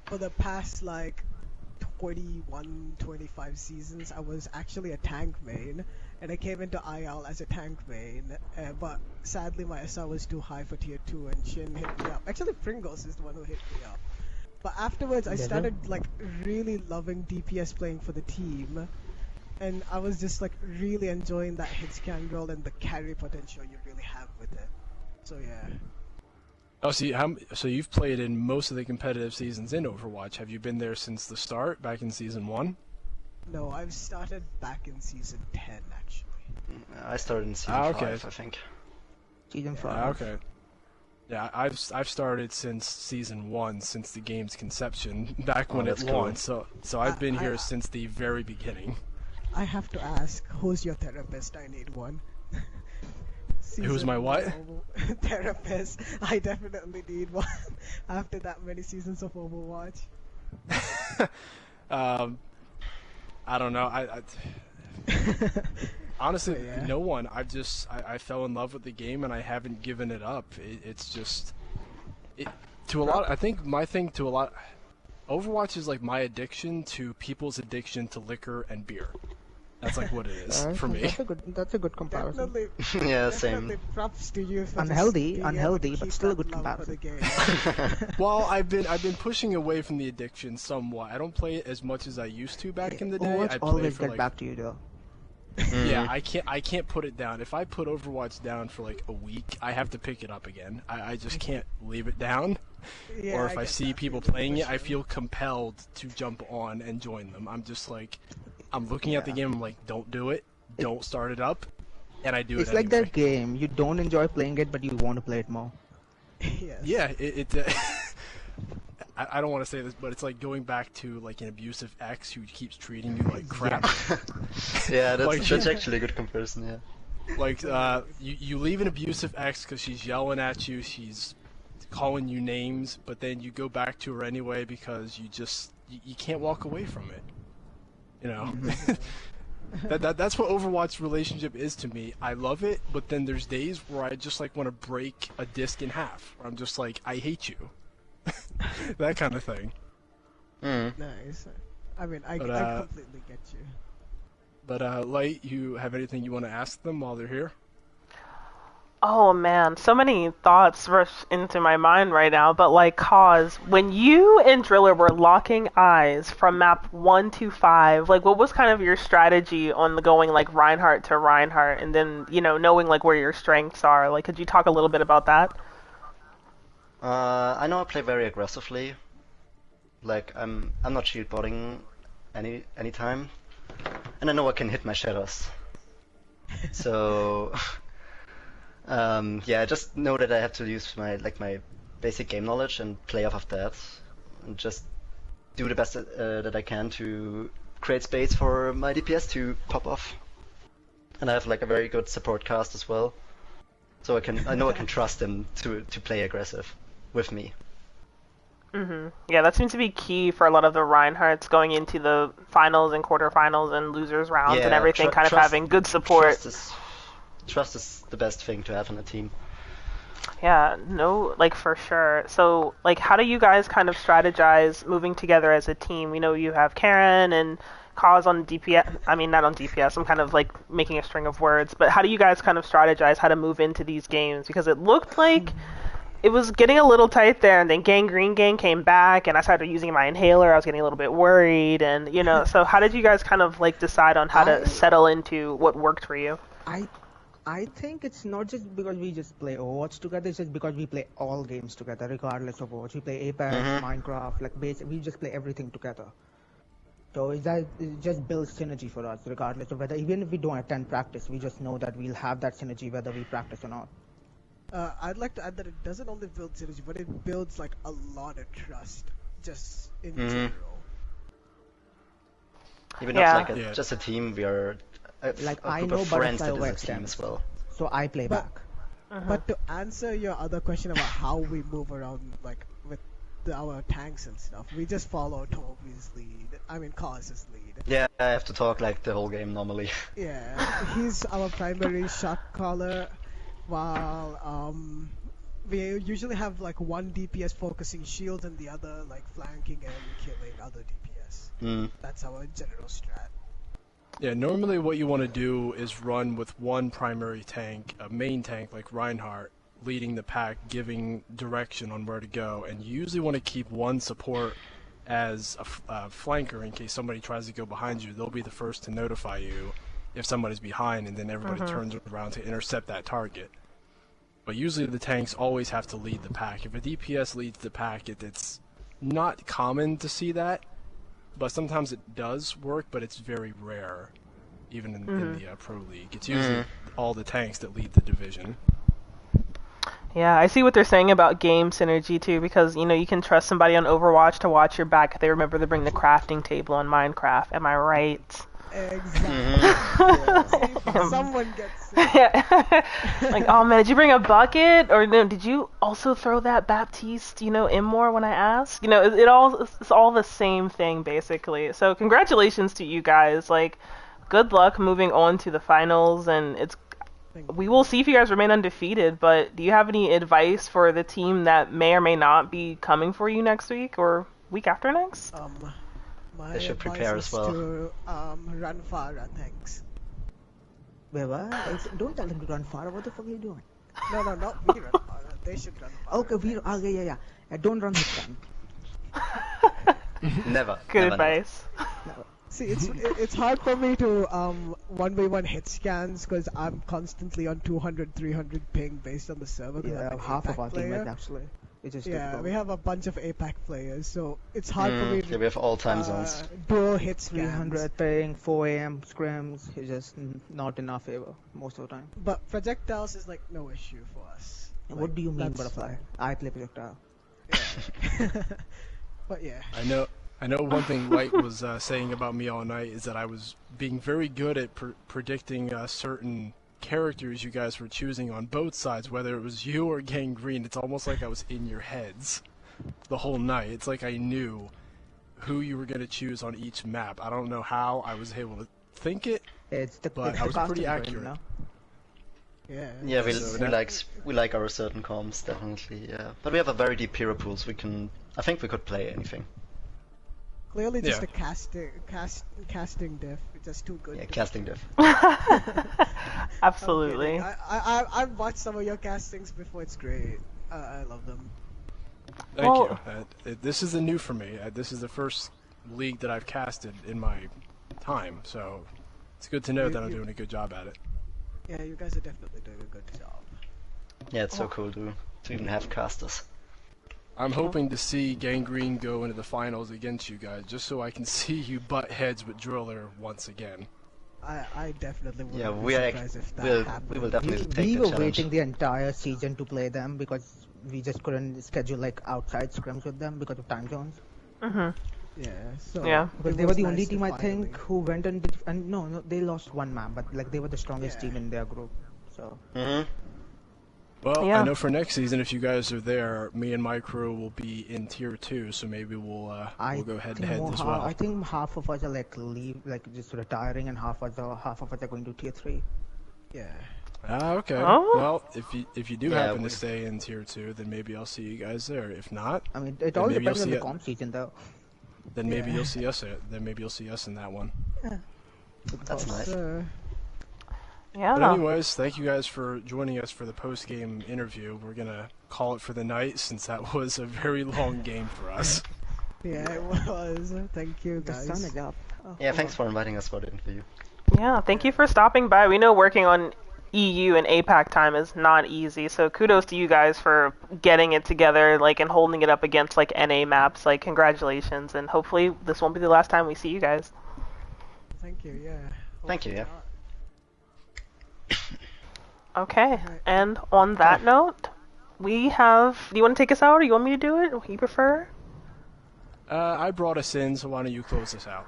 Speaker 7: for the past like 21, 25 seasons, I was actually a tank main, and I came into IOWL as a tank main, but sadly my SR was too high for tier 2 and Shin hit me up. Actually, Pringles is the one who hit me up. But afterwards, I started like really loving DPS playing for the team, and I was just like really enjoying that hit scan role and the carry potential you really have with it. So yeah.
Speaker 1: Oh, so you've played in most of the competitive seasons in Overwatch. Have you been there since the start, back in season 1?
Speaker 7: No, I've started back in season 10 actually.
Speaker 6: I started in season 5, I think.
Speaker 8: Season 5.
Speaker 1: Okay. Yeah, I've started since season 1, since the game's conception, back when it launched. So I've been here since the very beginning.
Speaker 7: I have to ask, who's your therapist? I need one.
Speaker 1: Who's my what?
Speaker 7: Therapist. I definitely need one after that many seasons of Overwatch.
Speaker 1: I don't know. Honestly, no one. I fell in love with the game and I haven't given it up. It's just to a lot. I think my thing to a lot. Overwatch is like my addiction to people's addiction to liquor and beer. That's like what it is for me.
Speaker 8: That's a good comparison.
Speaker 7: Definitely,
Speaker 6: yeah,
Speaker 7: definitely
Speaker 6: same.
Speaker 7: props to you for
Speaker 8: unhealthy,
Speaker 7: just
Speaker 8: but still a good comparison.
Speaker 1: Well, I've been pushing away from the addiction somewhat. I don't play it as much as I used to back in the day.
Speaker 8: Overwatch
Speaker 1: I play
Speaker 8: always
Speaker 1: for
Speaker 8: get
Speaker 1: like,
Speaker 8: back to you though.
Speaker 1: Yeah, I can't put it down. If I put Overwatch down for like a week, I have to pick it up again. I just can't leave it down.
Speaker 7: Yeah,
Speaker 1: or if I
Speaker 7: get
Speaker 1: see
Speaker 7: that
Speaker 1: people
Speaker 7: feeling
Speaker 1: playing
Speaker 7: for
Speaker 1: it, I
Speaker 7: sure.
Speaker 1: feel compelled to jump on and join them. I'm just like, I'm looking at the game, I'm like, don't do it, don't start it up, and I do
Speaker 8: It's
Speaker 1: it
Speaker 8: like
Speaker 1: anyway.
Speaker 8: that game. You don't enjoy playing it, but you want to play it more.
Speaker 7: Yes.
Speaker 1: Yeah, I don't want to say this, but it's like going back to like an abusive ex who keeps treating you like crap.
Speaker 6: Yeah,
Speaker 1: Like-
Speaker 6: that's actually a good comparison, yeah.
Speaker 1: Like, you leave an abusive ex because she's yelling at you, she's calling you names, but then you go back to her anyway because you can't walk away from it. You know? That's what Overwatch relationship is to me. I love it, but then there's days where I just like want to break a disc in half. Where I'm just like, I hate you. That kind of thing.
Speaker 7: Nice. I mean, I completely get you.
Speaker 1: But Light, you have anything you want to ask them while they're here?
Speaker 2: Oh man, so many thoughts rush into my mind right now, but like, Cause, when you and Driller were locking eyes from map 1 to 5, like, what was kind of your strategy on the going, like, Reinhardt to Reinhardt, and then, you know, knowing, like, where your strengths are? Like, could you talk a little bit about that?
Speaker 6: I know I play very aggressively. Like, I'm not shield botting any time. And I know I can hit my shadows. So... yeah, I just know that I have to use my basic game knowledge and play off of that, and just do the best that I can to create space for my DPS to pop off. And I have like a very good support cast as well. So I know I can trust them to play aggressive with me.
Speaker 2: Yeah, that seems to be key for a lot of the Reinhardts going into the finals and quarterfinals and losers rounds and everything, kind of having good support.
Speaker 6: Trust is the best thing to have in a team.
Speaker 2: Yeah, no, like for sure. So, like, how do you guys kind of strategize moving together as a team? We know you have Karen and Kaz on DPS. I mean, not on DPS. I'm kind of like making a string of words. But how do you guys kind of strategize how to move into these games? Because it looked like it was getting a little tight there, and then Gangreen gang came back, and I started using my inhaler. I was getting a little bit worried, and you know. So how did you guys kind of like decide on how to settle into what worked for you?
Speaker 8: I think it's not just because we just play Overwatch together, it's just because we play all games together, regardless of Overwatch. We play Apex, Minecraft, like we just play everything together. So it just builds synergy for us, regardless of whether, even if we don't attend practice, we just know that we'll have that synergy whether we practice or not.
Speaker 7: I'd like to add that it doesn't only build synergy, but it builds like a lot of trust, just in general.
Speaker 6: Even if like just a team, we are
Speaker 8: like
Speaker 6: a
Speaker 8: I
Speaker 6: group
Speaker 8: know
Speaker 6: of friends that
Speaker 8: Butterfly
Speaker 6: is a team as well.
Speaker 8: So I play back.
Speaker 7: But to answer your other question about how we move around, like with our tanks and stuff, we just follow Toby's lead. I mean, Kaz's lead.
Speaker 6: Yeah, I have to talk like the whole game normally.
Speaker 7: Yeah, he's our primary shot caller, while we usually have like one DPS focusing shields and the other like flanking and killing other DPS. That's our general strat.
Speaker 1: Yeah, normally what you want to do is run with one primary tank, a main tank like Reinhardt, leading the pack, giving direction on where to go, and you usually want to keep one support as a flanker in case somebody tries to go behind you. They'll be the first to notify you if somebody's behind, and then everybody turns around to intercept that target. But usually the tanks always have to lead the pack. If a DPS leads the pack, it's not common to see that. But sometimes it does work, but it's very rare, even in the Pro League. It's usually all the tanks that lead the division.
Speaker 2: Yeah, I see what they're saying about game synergy too, because you know you can trust somebody on Overwatch to watch your back if they remember to bring the crafting table on Minecraft. Am I right?
Speaker 7: Exactly. Someone gets
Speaker 2: it. Like, oh man, did you bring a bucket? Or no, did you also throw that Baptiste, in more when I asked? It's all the same thing basically. So congratulations to you guys. Like, good luck moving on to the finals, and we will see if you guys remain undefeated, but do you have any advice for the team that may or may not be coming for you next week or week after next?
Speaker 6: They should prepare as well.
Speaker 7: To run Farah, thanks.
Speaker 8: Wait, what? Don't tell them to run Farah. What the fuck are you doing?
Speaker 7: No, not we run Farah. They should run Farah.
Speaker 8: Okay, yeah. Don't run his gun.
Speaker 6: Never.
Speaker 2: Good advice.
Speaker 8: Never.
Speaker 7: See, it's hard for me to 1v1 hit scans because I'm constantly on 200, 300 ping based on the server.
Speaker 8: Yeah, half of our teammates actually.
Speaker 7: We have a bunch of APAC players, so it's hard for me to...
Speaker 6: Yeah, we have all time zones.
Speaker 7: Dual hit scans.
Speaker 8: 300 ping, 4 AM scrims, it's just not in our favor most of the time.
Speaker 7: But projectiles is like no issue for us.
Speaker 8: What do you mean, Butterfly? I play projectile.
Speaker 7: Yeah. But yeah.
Speaker 1: I know one thing Light was saying about me all night is that I was being very good at predicting certain characters you guys were choosing on both sides, whether it was you or Gangreen. It's almost like I was in your heads the whole night. It's like I knew who you were going to choose on each map. I don't know how I was able to think it, but I was pretty accurate.
Speaker 8: Brain, no?
Speaker 6: Yeah, we like our certain comms, definitely, yeah. But we have a very deep hero pool, so I think we could play anything.
Speaker 7: Clearly just a casting diff. It's just too good.
Speaker 6: Yeah, casting diff.
Speaker 2: Absolutely.
Speaker 7: I've watched some of your castings before. It's great. I love them.
Speaker 1: Thank you. This is new for me. This is the first league that I've casted in my time, so it's good to know that I'm doing a good job at it.
Speaker 7: Yeah, you guys are definitely doing a good job.
Speaker 6: Yeah, it's so cool to even have casters.
Speaker 1: I'm hoping to see Gangreen go into the finals against you guys, just so I can see you butt heads with Driller once again.
Speaker 7: I definitely would.
Speaker 6: Yeah, we will definitely take the challenge.
Speaker 8: We were waiting the entire season to play them because we just couldn't schedule like outside scrims with them because of time zones.
Speaker 7: Yeah. So.
Speaker 2: Yeah.
Speaker 8: Because
Speaker 7: it
Speaker 8: they were
Speaker 7: was
Speaker 8: the
Speaker 7: nice
Speaker 8: only
Speaker 7: to
Speaker 8: team I
Speaker 7: finally-
Speaker 8: think who went and did, and no, they lost one map, but like they were the strongest
Speaker 7: Yeah.
Speaker 8: team in their group. So
Speaker 6: Mm-hmm.
Speaker 1: Well,
Speaker 2: Yeah.
Speaker 1: I know for next season, if you guys are there, me and my crew will be in tier 2, so maybe we'll go head to
Speaker 8: think
Speaker 1: head
Speaker 8: more
Speaker 1: as well.
Speaker 8: I think half of us are like just retiring, and half of us are going to tier 3.
Speaker 7: Yeah.
Speaker 1: Ah, okay.
Speaker 2: Oh.
Speaker 1: Well, if you do
Speaker 6: Yeah,
Speaker 1: happen
Speaker 6: we-
Speaker 1: to stay in tier 2, then maybe I'll see you guys there. If not,
Speaker 8: I mean, it
Speaker 1: Then
Speaker 8: all
Speaker 1: maybe you'll
Speaker 8: depends on
Speaker 1: see
Speaker 8: the
Speaker 1: it.
Speaker 8: comp season, though.
Speaker 1: then maybe
Speaker 7: Yeah.
Speaker 1: you'll see us. Then maybe you'll see us in that one.
Speaker 6: That's nice.
Speaker 7: So,
Speaker 2: Yeah.
Speaker 1: But anyways, thank you guys for joining us for the post-game interview. We're gonna call it for the night since that was a very long game for us.
Speaker 7: yeah, it was. Thank you,
Speaker 8: The
Speaker 7: guys.
Speaker 8: sun is up. Oh,
Speaker 6: Yeah,
Speaker 8: hold
Speaker 6: thanks
Speaker 8: on.
Speaker 6: for inviting us for the interview.
Speaker 2: Yeah, thank you for stopping by. We know working on EU and APAC time is not easy, so kudos to you guys for getting it together, like, and holding it up against, like, NA maps. Like, congratulations, and hopefully this won't be the last time we see you guys.
Speaker 7: Thank you. Yeah.
Speaker 6: Thank you, yeah.
Speaker 2: Okay, and on that note, we have... Do you want to take us out, or you want me to do it? What you prefer?
Speaker 1: I brought us in, so why don't you close us out?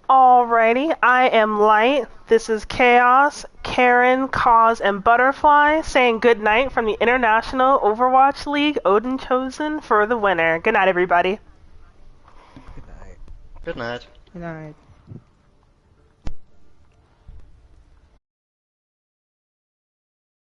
Speaker 2: Alrighty, I am Light. This is Chaos, Karen, Cause, and Butterfly saying good night from the International Overwatch League. Odin chosen for the winner. Good night, everybody.
Speaker 7: Good night.
Speaker 6: Good night.
Speaker 8: Good night.